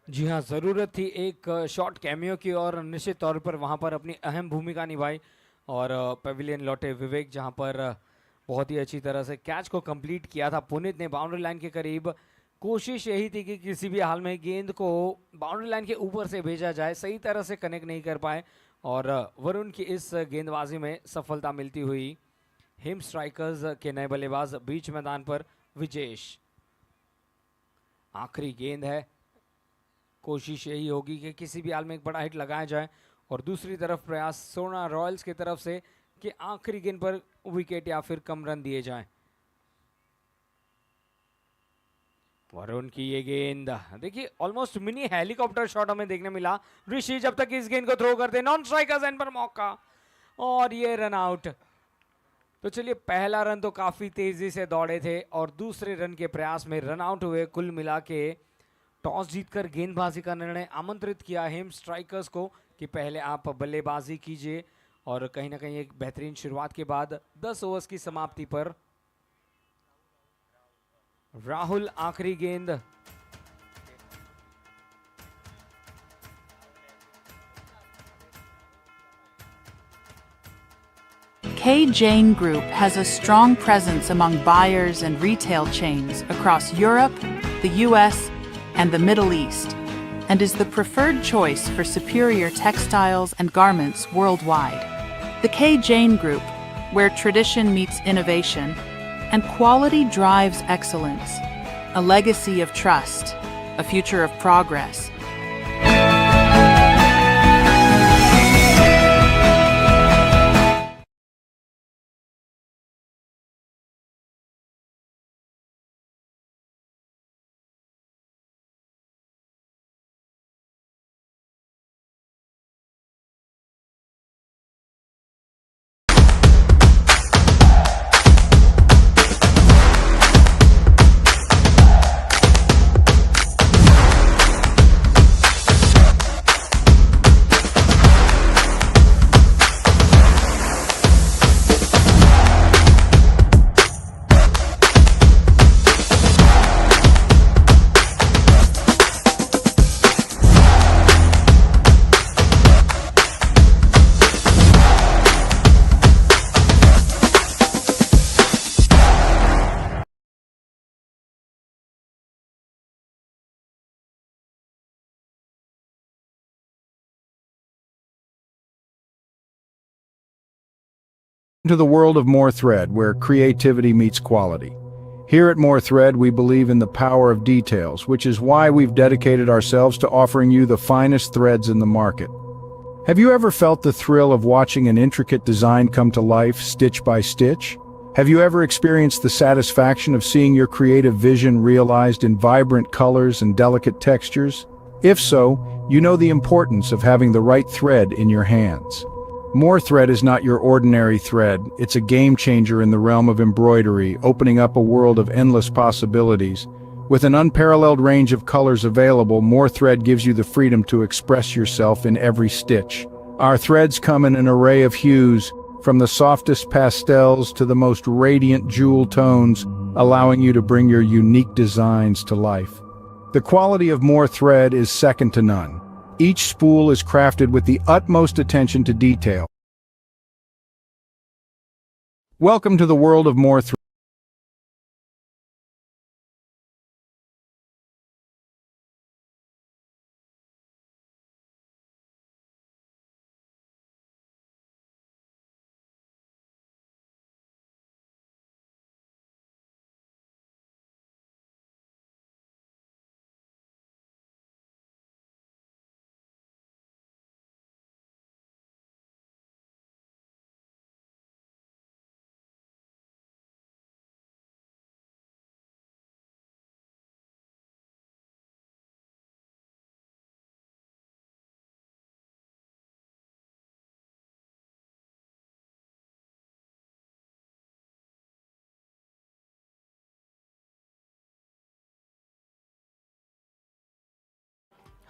जी हाँ, ज़रूरत थी एक शॉर्ट कैमियो की और निश्चित तौर पर वहाँ पर अपनी अहम भूमिका निभाई और पेविलियन लौटे विवेक, जहाँ पर बहुत ही अच्छी तरह से कैच को कंप्लीट किया था पुनीत ने बाउंड्री लाइन के करीब। कोशिश यही थी कि किसी भी हाल में गेंद को बाउंड्री लाइन के ऊपर से भेजा जाए, सही तरह से कनेक्ट नहीं कर पाए और वरुण की इस गेंदबाजी में सफलता मिलती हुई। हेम स्ट्राइकर्स के नए बल्लेबाज बीच मैदान पर विजेश। आखिरी गेंद है, कोशिश यही होगी कि किसी भी हाल में एक बड़ा हिट लगाया जाए और दूसरी तरफ प्रयास सोना रॉयल्स की तरफ से कि आखिरी गेंद पर विकेट या फिर कम रन दिए जाएं। वरुण की ये गेंद देखिए, ऑलमोस्ट मिनी हेलीकॉप्टर शॉट हमें देखने मिला। ऋषि जब तक इस गेंद को थ्रो करते, नॉन स्ट्राइकर्स एंड पर मौका और ये रन आउट। तो चलिए, पहला रन तो काफी तेजी से दौड़े थे और दूसरे रन के प्रयास में रन आउट हुए। कुल मिला के टॉस जीतकर गेंदबाजी का निर्णय आमंत्रित किया हेम स्ट्राइकर्स को कि पहले आप बल्लेबाजी कीजिए और कहीं ना कहीं एक बेहतरीन शुरुआत के बाद 10 ओवर्स की समाप्ति पर राहुल आखिरी गेंद K. Jane Group has a strong presence among buyers and retail chains across Europe, the US, and the Middle East, and is the preferred choice for superior textiles and garments worldwide. The K. Jane Group, where tradition meets innovation and quality drives excellence, a legacy of trust, a future of progress. To the world of More Thread, where creativity meets quality. Here at More Thread, we believe in the power of details, which is why we've dedicated ourselves to offering you the finest threads in the market. Have you ever felt the thrill of watching an intricate design come to life, stitch by stitch? Have you ever experienced the satisfaction of seeing your creative vision realized in vibrant colors and delicate textures? If so, you know the importance of having the right thread in your hands. More Thread is not your ordinary thread. It's a game changer in the realm of embroidery, opening up a world of endless possibilities. With an unparalleled range of colors available, More Thread gives you the freedom to express yourself in every stitch. Our threads come in an array of hues, from the softest pastels to the most radiant jewel tones, allowing you to bring your unique designs to life. The quality of More Thread is second to none. Each spool is crafted with the utmost attention to detail. Welcome to the world of More Thread.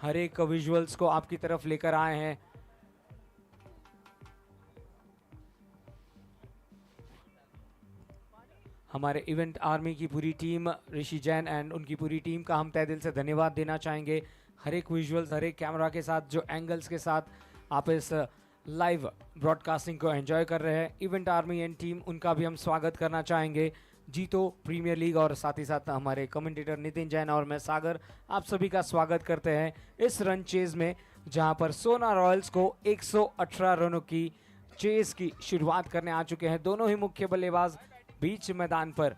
हर एक visuals को आपकी तरफ लेकर आए हैं। हमारे event army की पूरी टीम, ऋषि जैन एंड उनकी पूरी टीम का हम तहे दिल से धन्यवाद देना चाहेंगे। हर एक विजुअल्स, हर एक कैमरा के साथ, जो एंगल्स के साथ आप इस लाइव ब्रॉडकास्टिंग को एंजॉय कर रहे हैं, इवेंट आर्मी एंड टीम, उनका भी हम स्वागत करना चाहेंगे। जीतो प्रीमियर लीग और साथ ही साथ हमारे कमेंटेटर नितिन जैन और मैं सागर, आप सभी का स्वागत करते हैं इस रन चेज में, जहां पर सोना रॉयल्स को 118 रनों की चेज की शुरुआत करने आ चुके हैं दोनों ही मुख्य बल्लेबाज बीच मैदान पर।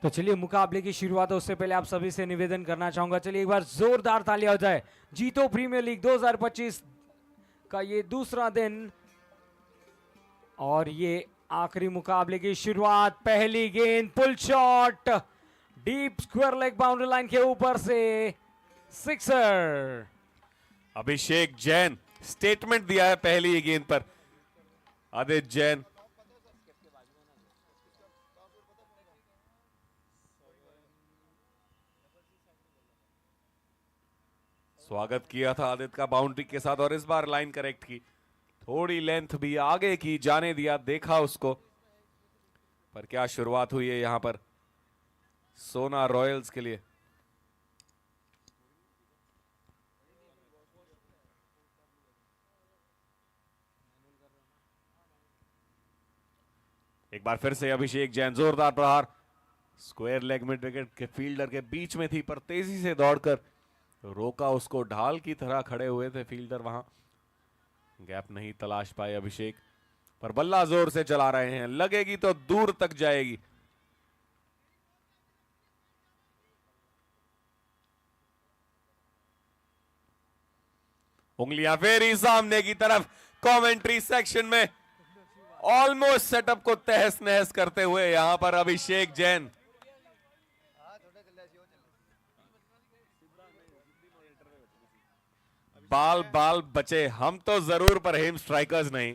तो चलिए मुकाबले की शुरुआत उससे पहले आप सभी से निवेदन करना चाहूंगा, चलिए एक बार जोरदार तालियां हो जाए। जीतो प्रीमियर लीग 2025 का ये दूसरा दिन और ये आखिरी मुकाबले की शुरुआत। पहली गेंद pull shot, deep square leg boundary line के ऊपर से सिक्सर। अभिषेक जैन स्टेटमेंट दिया है पहली ही गेंद पर। आदित्य जैन स्वागत किया था आदित्य का बाउंड्री के साथ और इस बार लाइन करेक्ट की, थोड़ी लेंथ भी आगे की जाने दिया, देखा उसको। पर क्या शुरुआत हुई है यहां पर सोना रॉयल्स के लिए। एक बार फिर से अभिषेक जैन, जोरदार प्रहार, स्क्वायर लेग मिड विकेट के फील्डर के बीच में थी पर तेजी से दौड़कर रोका उसको। ढाल की तरह खड़े हुए थे फील्डर, वहां गैप नहीं तलाश पाए अभिषेक, पर बल्ला जोर से चला रहे हैं, लगेगी तो दूर तक जाएगी। उंगलियां फेरी सामने की तरफ, कमेंट्री सेक्शन में ऑलमोस्ट सेटअप को तहस नहस करते हुए यहां पर अभिषेक जैन। बाल बाल बचे हम तो जरूर, पर हेम स्ट्राइकर्स नहीं,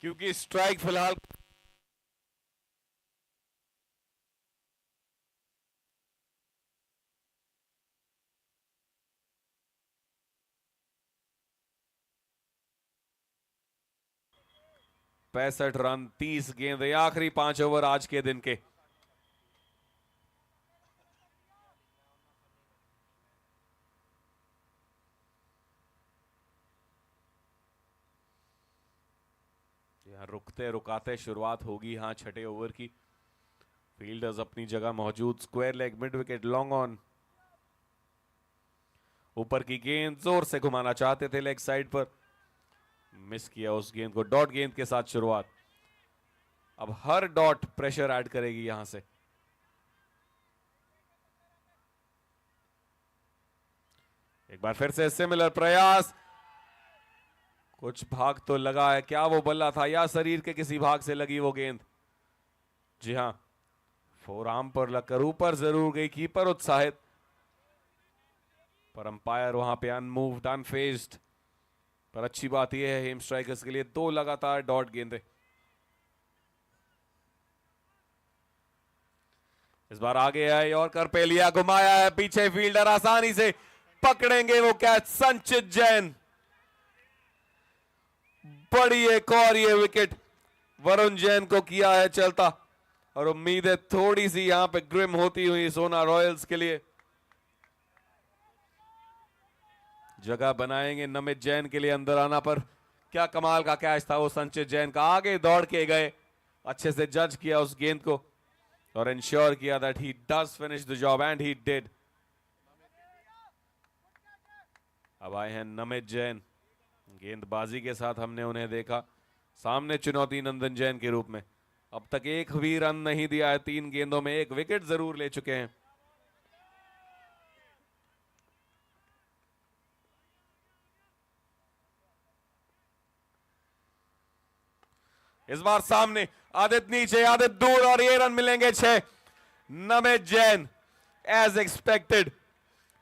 क्योंकि स्ट्राइक फिलहाल पैंसठ रन 30 गेंद, आखिरी 5 ओवर आज के दिन के। यहां रुकते रुकाते शुरुआत होगी यहां छठे ओवर की। फील्डर्स अपनी जगह मौजूद, square leg mid wicket long on. ऊपर की गेंद जोर से घुमाना चाहते थे लेग साइड पर, मिस किया उस गेंद को। डॉट गेंद के साथ शुरुआत, अब हर डॉट प्रेशर ऐड करेगी यहां से। एक बार फिर से सिमिलर प्रयास, कुछ भाग तो लगा है, क्या वो बल्ला था या शरीर के किसी भाग से लगी वो गेंद? जी हां, फोर आर्म पर लगकर ऊपर जरूर गई, कीपर उत्साहित, पर अंपायर वहां पे अनमूव्ड अनफेज्ड। पर अच्छी बात यह है हेम स्ट्राइकर्स के लिए 2 लगातार डॉट गेंदें। इस बार आगे आए और कर पे लिया, घुमाया है, पीछे फील्डर आसानी से पकड़ेंगे वो कैच। संचित जैन, बड़ी एक और ये विकेट वरुण जैन को किया है चलता, और उम्मीद है थोड़ी सी यहां पे ग्रिम होती हुई सोना रॉयल्स के लिए। जगह बनाएंगे नमित जैन के लिए अंदर आना, पर क्या कमाल का कैच था वो संचित जैन का। आगे दौड़ के गए, अच्छे से जज किया उस गेंद को और इंश्योर किया that he does finish the job, and he did. अब आए हैं नमित जैन, गेंदबाजी के साथ हमने उन्हें देखा सामने चुनौती नंदन जैन के रूप में। अब तक एक भी रन नहीं दिया है, 3 गेंदों में 1 विकेट जरूर ले चुके हैं। इस बार सामने आदित्य, नीचे आदित्य दूर, और ये रन मिलेंगे 6। Namit Jain as expected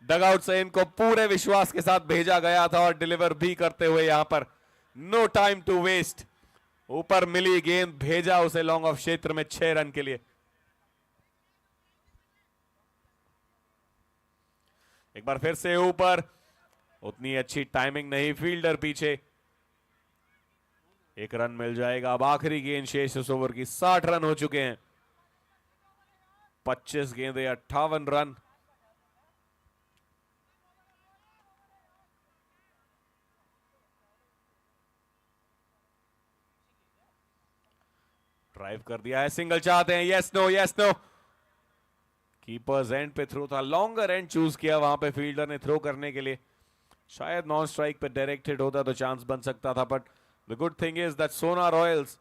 dugout से इनको पूरे विश्वास के साथ भेजा गया था और डिलीवर भी करते हुए यहां पर नो टाइम टू वेस्ट। ऊपर मिली गेंद, भेजा उसे लॉन्ग ऑफ क्षेत्र में 6 रन के लिए। एक बार फिर से ऊपर, उतनी अच्छी टाइमिंग नहीं, फील्डर पीछे, 1 रन मिल जाएगा। अब आखिरी गेंद शेष इस ओवर की, 60 रन हो चुके हैं, 25 गेंदें 58 रन। ड्राइव कर दिया है, सिंगल चाहते हैं, yes no yes no. Keeper's end पे थ्रो था, लॉन्गर एंड चूज किया वहां पे फील्डर ने थ्रो करने के लिए। शायद नॉन स्ट्राइक पे डायरेक्टेड होता तो चांस बन सकता था, but the good thing is that सोना रॉयल्स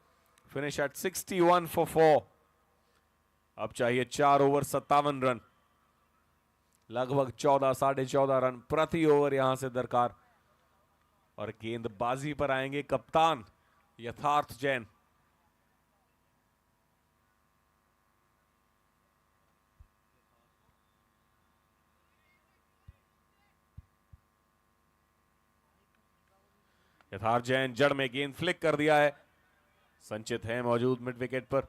फिनिश एट 61 for 4। अब चाहिए 4 ओवर 57 रन, लगभग 14 साढ़े 14 रन प्रति ओवर यहां से दरकार। और गेंदबाजी पर आएंगे कप्तान यथार्थ जैन। यथार्थ जैन जड़ में गेंद फ्लिक कर दिया है। संचित है मौजूद मिड विकेट पर,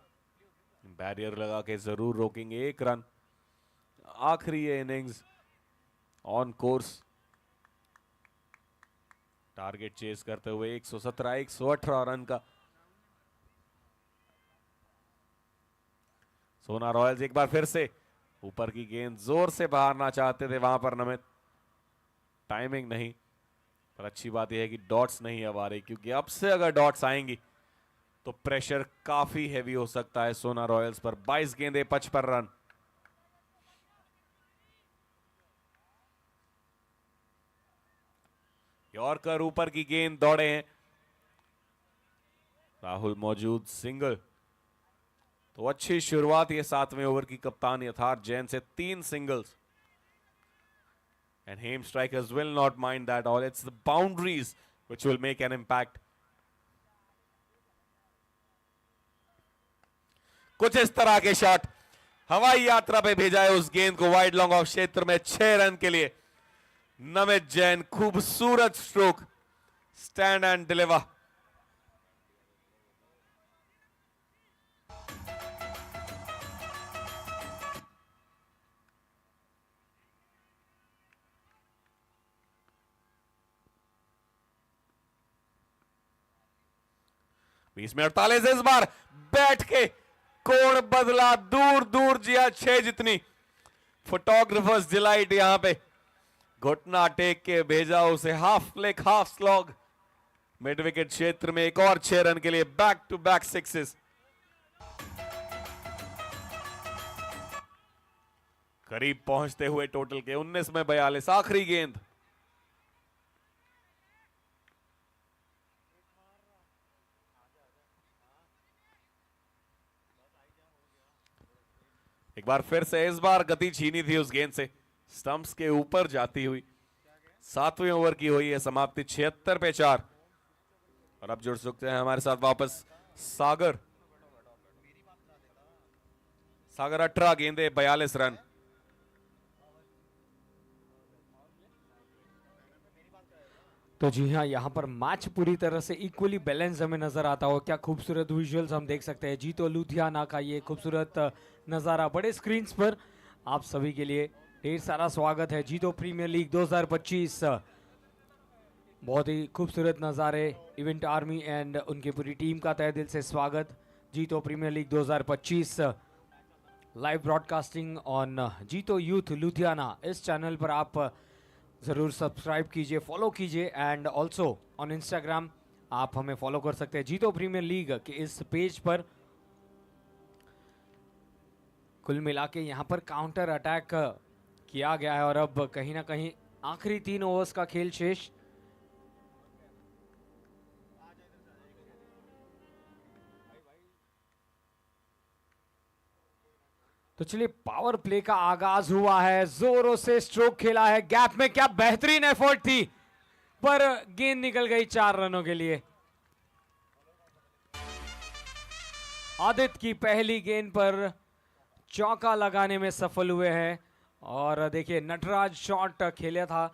बैरियर लगा के जरूर रोकेंगे 1 रन। आखिरी ये innings on course, target chase करते हुए 117 118 रन का। सोना रॉयल्स एक बार फिर से ऊपर की गेंद जोर से बहारना चाहते थे वहां पर नमित, टाइमिंग नहीं। पर अच्छी बात यह है कि डॉट्स नहीं अब आ रही, क्योंकि अब से अगर डॉट्स आएंगी तो प्रेशर काफी हैवी हो सकता है सोना रॉयल्स पर। 22 गेंदे 55 रन। यॉर्कर ऊपर की गेंद दौड़े हैं, राहुल मौजूद सिंगल। तो अच्छी शुरुआत ये 7वें ओवर की कप्तान यथार्थ जैन से, 3 singles. And Haim strikers will not mind that all. It's the boundaries which will make an impact. कुछ इस तरह के शॉट हवाई यात्रा पे भेजा है उस गेंद को वाइड लॉन्ग ऑफ क्षेत्र में 6 रन के लिए। नमित जैन खूबसूरत स्ट्रोक, स्टैंड एंड डिलीवर। बीस में 48 इस बार बैठ के कोण बदला दूर दूर, जिया 6 जितनी। फोटोग्राफर्स डिलाइट यहां पे, घुटना टेक के भेजा उसे half flick half slog mid wicket क्षेत्र में। एक और 6 रन के लिए बैक टू बैक 6s। करीब पहुंचते हुए टोटल के 19 में 42। आखिरी गेंद एक बार फिर से, इस बार गति छीनी थी उस गेंद से, स्टंप्स के ऊपर जाती हुई। 7वें ओवर की हुई है समाप्ति 76 पे 4। और अब जुड़ सकते हैं हमारे साथ वापस सागर। सागर 18 गेंदे 42 रन। तो जी हाँ, यहाँ पर मैच पूरी तरह से इक्वली बैलेंस हमें नजर आता हो। क्या खूबसूरत विजुअल्स हम देख सकते हैं। जीतो लुधियाना का ये खूबसूरत नज़ारा बड़े स्क्रीन्स पर आप सभी के लिए ढेर सारा स्वागत है। जीतो प्रीमियर लीग 2025, बहुत ही खूबसूरत नज़ारे। इवेंट आर्मी एंड उनकी पूरी टीम का तहे दिल से स्वागत। Jito premier league 2025 live broadcasting on Jito youth Ludhiana. इस चैनल पर आप ज़रूर सब्सक्राइब कीजिए, फॉलो कीजिए एंड ऑल्सो ऑन इंस्टाग्राम आप हमें फॉलो कर सकते हैं जीतो प्रीमियर लीग के इस पेज पर। कुल मिला के यहाँ पर काउंटर अटैक किया गया है और अब कहीं ना कहीं आखिरी 3 ओवर्स का खेल शेष। तो चलिए, पावर प्ले का आगाज हुआ है। जोरों से स्ट्रोक खेला है, गैप में क्या बेहतरीन एफर्ट थी, पर गेंद निकल गई 4 रनों के लिए। आदित्य की पहली गेंद पर चौका लगाने में सफल हुए हैं। और देखिए, नटराज शॉट खेला था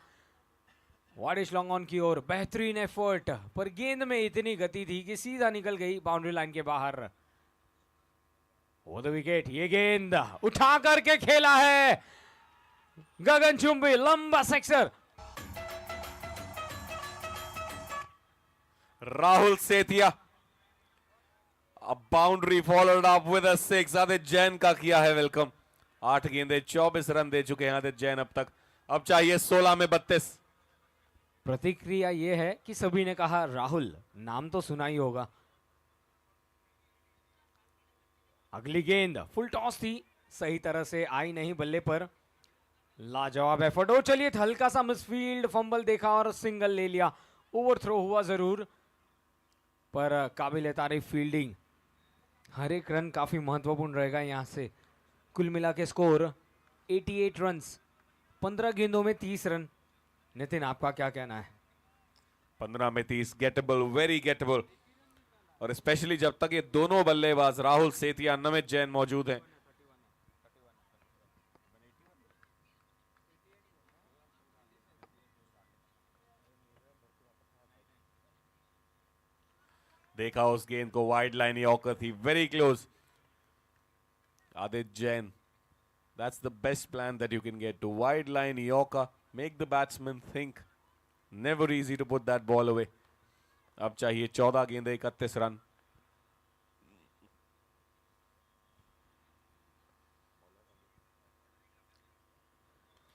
वाडिश लॉन्ग ऑन की ओर, बेहतरीन एफर्ट, पर गेंद में इतनी गति थी कि सीधा निकल गई बाउंड्री लाइन के बाहर। वो द विकेट, ये गेंद उठा करके खेला है, गगनचुंबी लंबा सिक्सर। राहुल सेतिया अब boundary followed up with a 6। Aditya Jain का किया है वेलकम। 8 गेंदे 24 रन दे चुके हैं आदित्य जैन अब तक। अब चाहिए 16 में 32। प्रतिक्रिया ये है कि सभी ने कहा राहुल, नाम तो सुना ही होगा। अगली गेंद फुल टॉस थी, सही तरह से आई नहीं बल्ले पर। लाजवाब एफर्ट। ओ चलिए, हल्का सा मिसफील्ड, फंबल देखा और सिंगल ले लिया। ओवर थ्रो हुआ जरूर, पर काबिल तारीफ फील्डिंग। हर एक रन काफी महत्वपूर्ण रहेगा यहां से। कुल मिला के स्कोर 88 रन्स, 15 गेंदों में 30 रन। नितिन, आपका क्या कहना है? 15 में 30 गेटेबल, वेरी गेटेबल। और स्पेशली जब तक ये दोनों बल्लेबाज राहुल सेतिया, नमित जैन मौजूद हैं। देखा उस गेंद को, वाइड लाइन यॉर्कर थी, very close. Aditya Jain, that's the best plan that you can get to wide line Yorker, make the batsman think. Never easy to put that ball away. अब चाहिए 14 गेंदे 31 रन।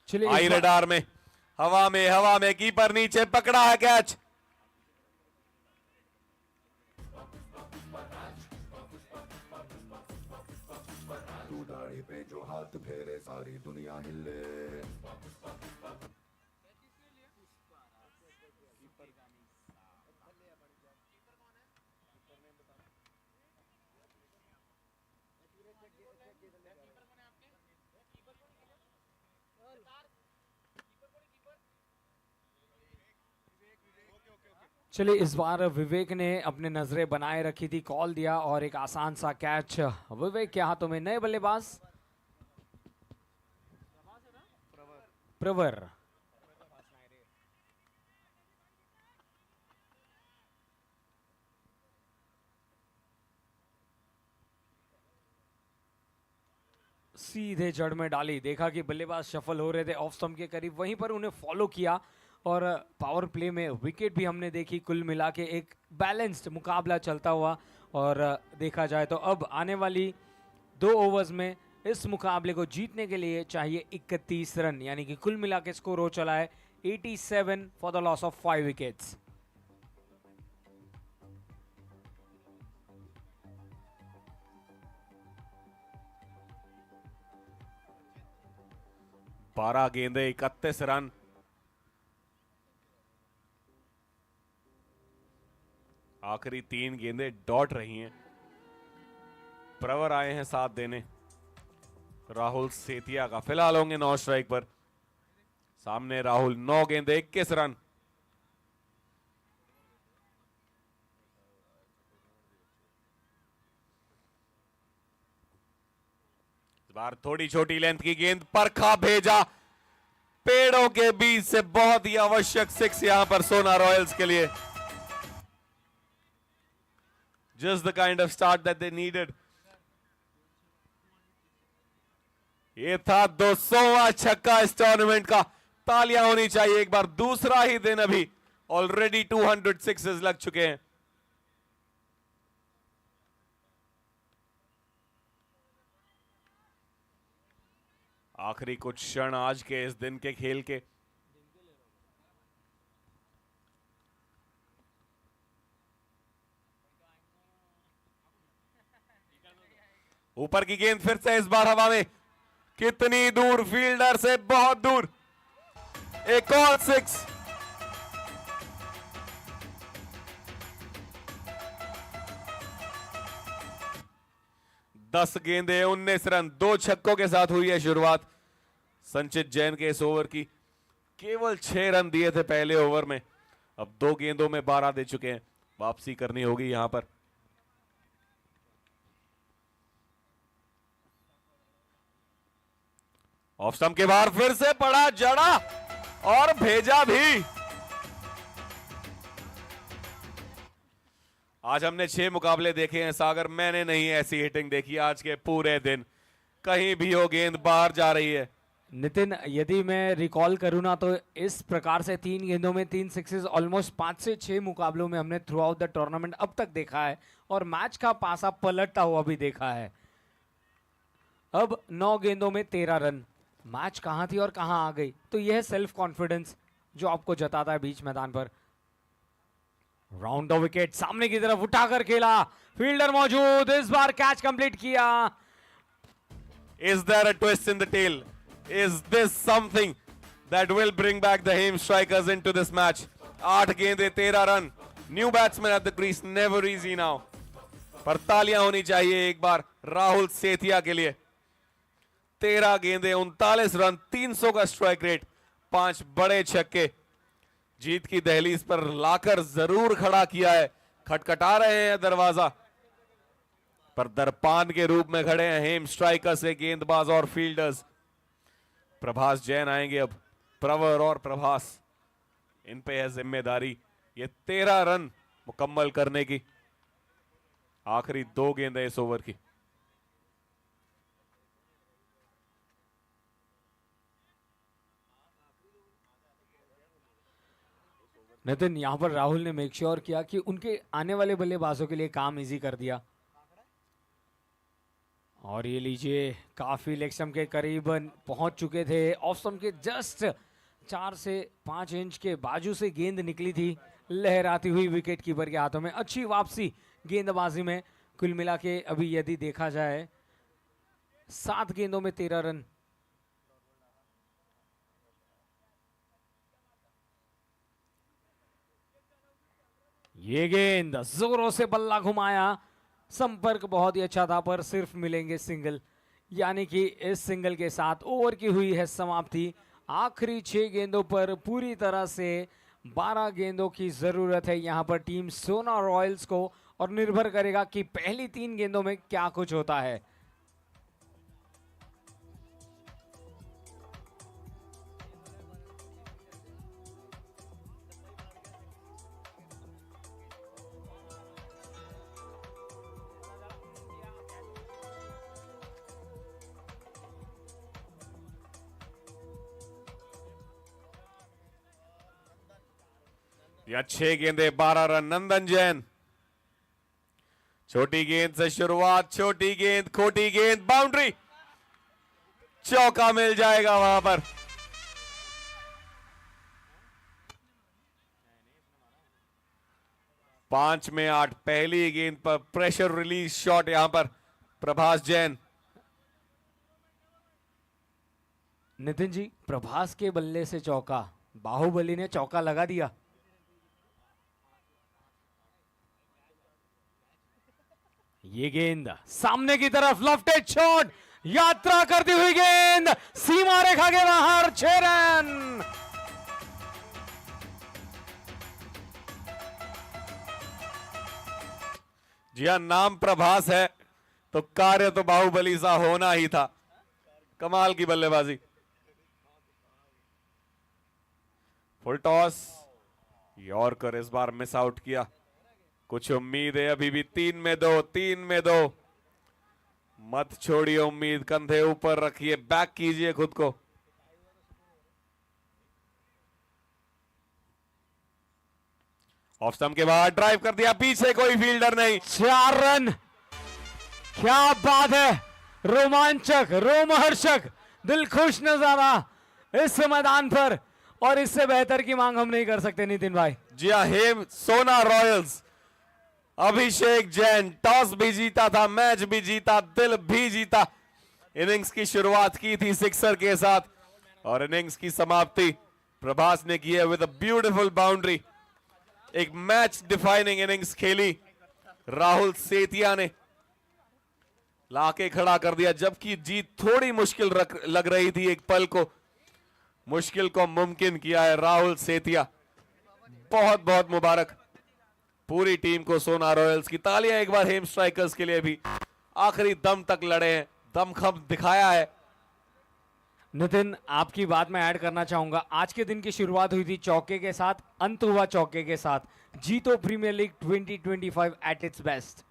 चलिए आई रडार में, हवा में कीपर नीचे, पकड़ा है कैच। तू दाढ़ी पे जो हाथ फेरे सारी दुनिया हिले। चलिए, इस बार विवेक ने अपने नजरें बनाए रखी थी, कॉल दिया और एक आसान सा कैच विवेक के हाथों में। नए बल्लेबाज प्रवर। सीधे जड़ में डाली। देखा कि बल्लेबाज शफल हो रहे थे ऑफ स्टंप के करीब, वहीं पर उन्हें फॉलो किया और पावर प्ले में विकेट भी हमने देखी। कुल मिला के एक बैलेंस्ड मुकाबला चलता हुआ। और देखा जाए तो अब आने वाली 2 ओवर्स में इस मुकाबले को जीतने के लिए चाहिए 31 रन, यानी कि कुल मिला के स्कोर हो चला है 87 for the loss of 5 wickets. बारह गेंदे 31 रन। आखिरी 3 गेंदे डॉट रही हैं। प्रवर आए हैं साथ देने राहुल सेतिया का। फिलहाल होंगे 9 स्ट्राइक पर। सामने राहुल, 9 गेंदे 21 रन। इस बार थोड़ी छोटी लेंथ की गेंद, परखा भेजा पेड़ों के बीच से। बहुत ही आवश्यक 6 यहां पर सोना रॉयल्स के लिए। Just the kind of start that they needed. ये था 200वां छक्का इस टूर्नामेंट का। तालियां होनी चाहिए एक बार। दूसरा ही दिन अभी ऑलरेडी 206 लग चुके हैं। आखिरी कुछ क्षण आज के इस दिन के खेल के। ऊपर की गेंद फिर से इस बार हवा में। कितनी दूर, फील्डर से बहुत दूर। एक और 6। दस गेंदे 19 रन। 2 छक्कों के साथ हुई है शुरुआत संचित जैन के इस ओवर की। केवल 6 रन दिए थे पहले ओवर में। अब 2 गेंदों में 12 दे चुके हैं। वापसी करनी होगी यहां पर। ऑफ स्टंप के बाहर फिर से पड़ा, जड़ा और भेजा भी। आज हमने 6 मुकाबले देखे हैं सागर, मैंने नहीं ऐसी हिटिंग देखी आज के पूरे दिन। कहीं भी हो गेंद बाहर जा रही है। नितिन, यदि मैं रिकॉल करूं ना तो इस प्रकार से 3 गेंदों में 3 सिक्सेस ऑलमोस्ट 5 से 6 मुकाबलों में हमने थ्रू आउट द टूर्नामेंट अब तक देखा है और मैच का पासा पलटता हुआ भी देखा है। अब 9 गेंदों में 13 रन। मैच कहां थी और कहां आ गई, तो यह सेल्फ कॉन्फिडेंस जो आपको जताता है बीच मैदान पर। राउंड द विकेट, सामने की तरफ उठाकर खेला, फील्डर मौजूद, इस बार कैच कंप्लीट किया। Is there a twist in the tail? Is this something that will bring back the Haim Strikers into this match? 8 गेंदे 13 run. New batsman at the crease, never easy now. पर तालियां होनी चाहिए एक बार राहुल सेतिया के लिए। 13 गेंदे 39 रन 300 का स्ट्राइक रेट, 5 बड़े छक्के जीत की दहलीज पर लाकर जरूर खड़ा किया है। खटखटा रहे हैं दरवाजा, पर दरपान के रूप में खड़े हैं हेम स्ट्राइकर्स के गेंदबाज और फील्डर्स। प्रभास जैन आएंगे अब, प्रवर और प्रभास, इन पे है जिम्मेदारी ये 13 रन मुकम्मल करने की। आखिरी 2 गेंदें इस ओवर की। नितिन, यहां पर राहुल ने मेक श्योर किया कि उनके आने वाले बल्लेबाजों के लिए काम इजी कर दिया। और ये लीजिए, काफी लेग स्टंप के करीब पहुंच चुके थे। ऑफ स्टंप के जस्ट 4 से 5 इंच के बाजू से गेंद निकली थी, लहराती हुई विकेट कीपर के हाथों में। अच्छी वापसी गेंदबाजी में। कुल मिला के अभी यदि देखा जाए 7 गेंदों में 13 रन। ये गेंद जोरों से बल्ला घुमाया, संपर्क बहुत ही अच्छा था, पर सिर्फ मिलेंगे सिंगल। यानी कि इस सिंगल के साथ ओवर की हुई है समाप्ति। आखिरी 6 गेंदों पर पूरी तरह से 12 गेंदों की जरूरत है यहां पर टीम सोना रॉयल्स को, और निर्भर करेगा कि पहली 3 गेंदों में क्या कुछ होता है। या 6 गेंदे 12 रन। नंदन जैन, छोटी गेंद से शुरुआत, छोटी गेंद, खोटी गेंद, बाउंड्री, चौका मिल जाएगा वहां पर। पांच में 8, पहली गेंद पर प्रेशर रिलीज शॉट यहां पर प्रभास जैन। नितिन जी, प्रभास के बल्ले से चौका, बाहुबली ने चौका लगा दिया। ये गेंद सामने की तरफ, लेफ्ट शॉट, यात्रा करती हुई गेंद सीमा रेखा के बाहर, 6 रन। जी हां, नाम प्रभास है तो कार्य तो बाहुबली सा होना ही था। कमाल की बल्लेबाजी। फुल टॉस, यॉर्कर इस बार मिस आउट किया। कुछ उम्मीद है अभी भी। 3 में 2, 3 में 2। मत छोड़िए उम्मीद, कंधे ऊपर रखिए, बैक कीजिए खुद को। ऑफ स्टंप के बाद ड्राइव कर दिया, पीछे कोई फील्डर नहीं। 4 रन, क्या बात है। रोमांचक, रोमहर्षक, दिल खुश नजारा इस मैदान पर, और इससे बेहतर की मांग हम नहीं कर सकते नितिन भाई। जी हां, हेम सोना रॉयल्स, अभिषेक जैन टॉस भी जीता था, मैच भी जीता, दिल भी जीता। इनिंग्स की शुरुआत की थी सिक्सर के साथ, और इनिंग्स की समाप्ति प्रभास ने की है विद अ ब्यूटीफुल बाउंड्री। एक मैच डिफाइनिंग इनिंग्स खेली राहुल सेतिया ने, लाके खड़ा कर दिया। जबकि जीत थोड़ी मुश्किल लग रही थी एक पल को, मुश्किल को मुमकिन किया है राहुल सेतिया। बहुत बहुत मुबारक पूरी टीम को, सोना रॉयल्स की तालियां एक बार हेम स्ट्राइकर्स के लिए भी। आखिरी दम तक लड़े हैं, दमखम दिखाया है। नितिन, आपकी बात मैं ऐड करना चाहूंगा। आज के दिन की शुरुआत हुई थी चौके के साथ, अंत हुआ चौके के साथ। Jito premier league 2025 at its best.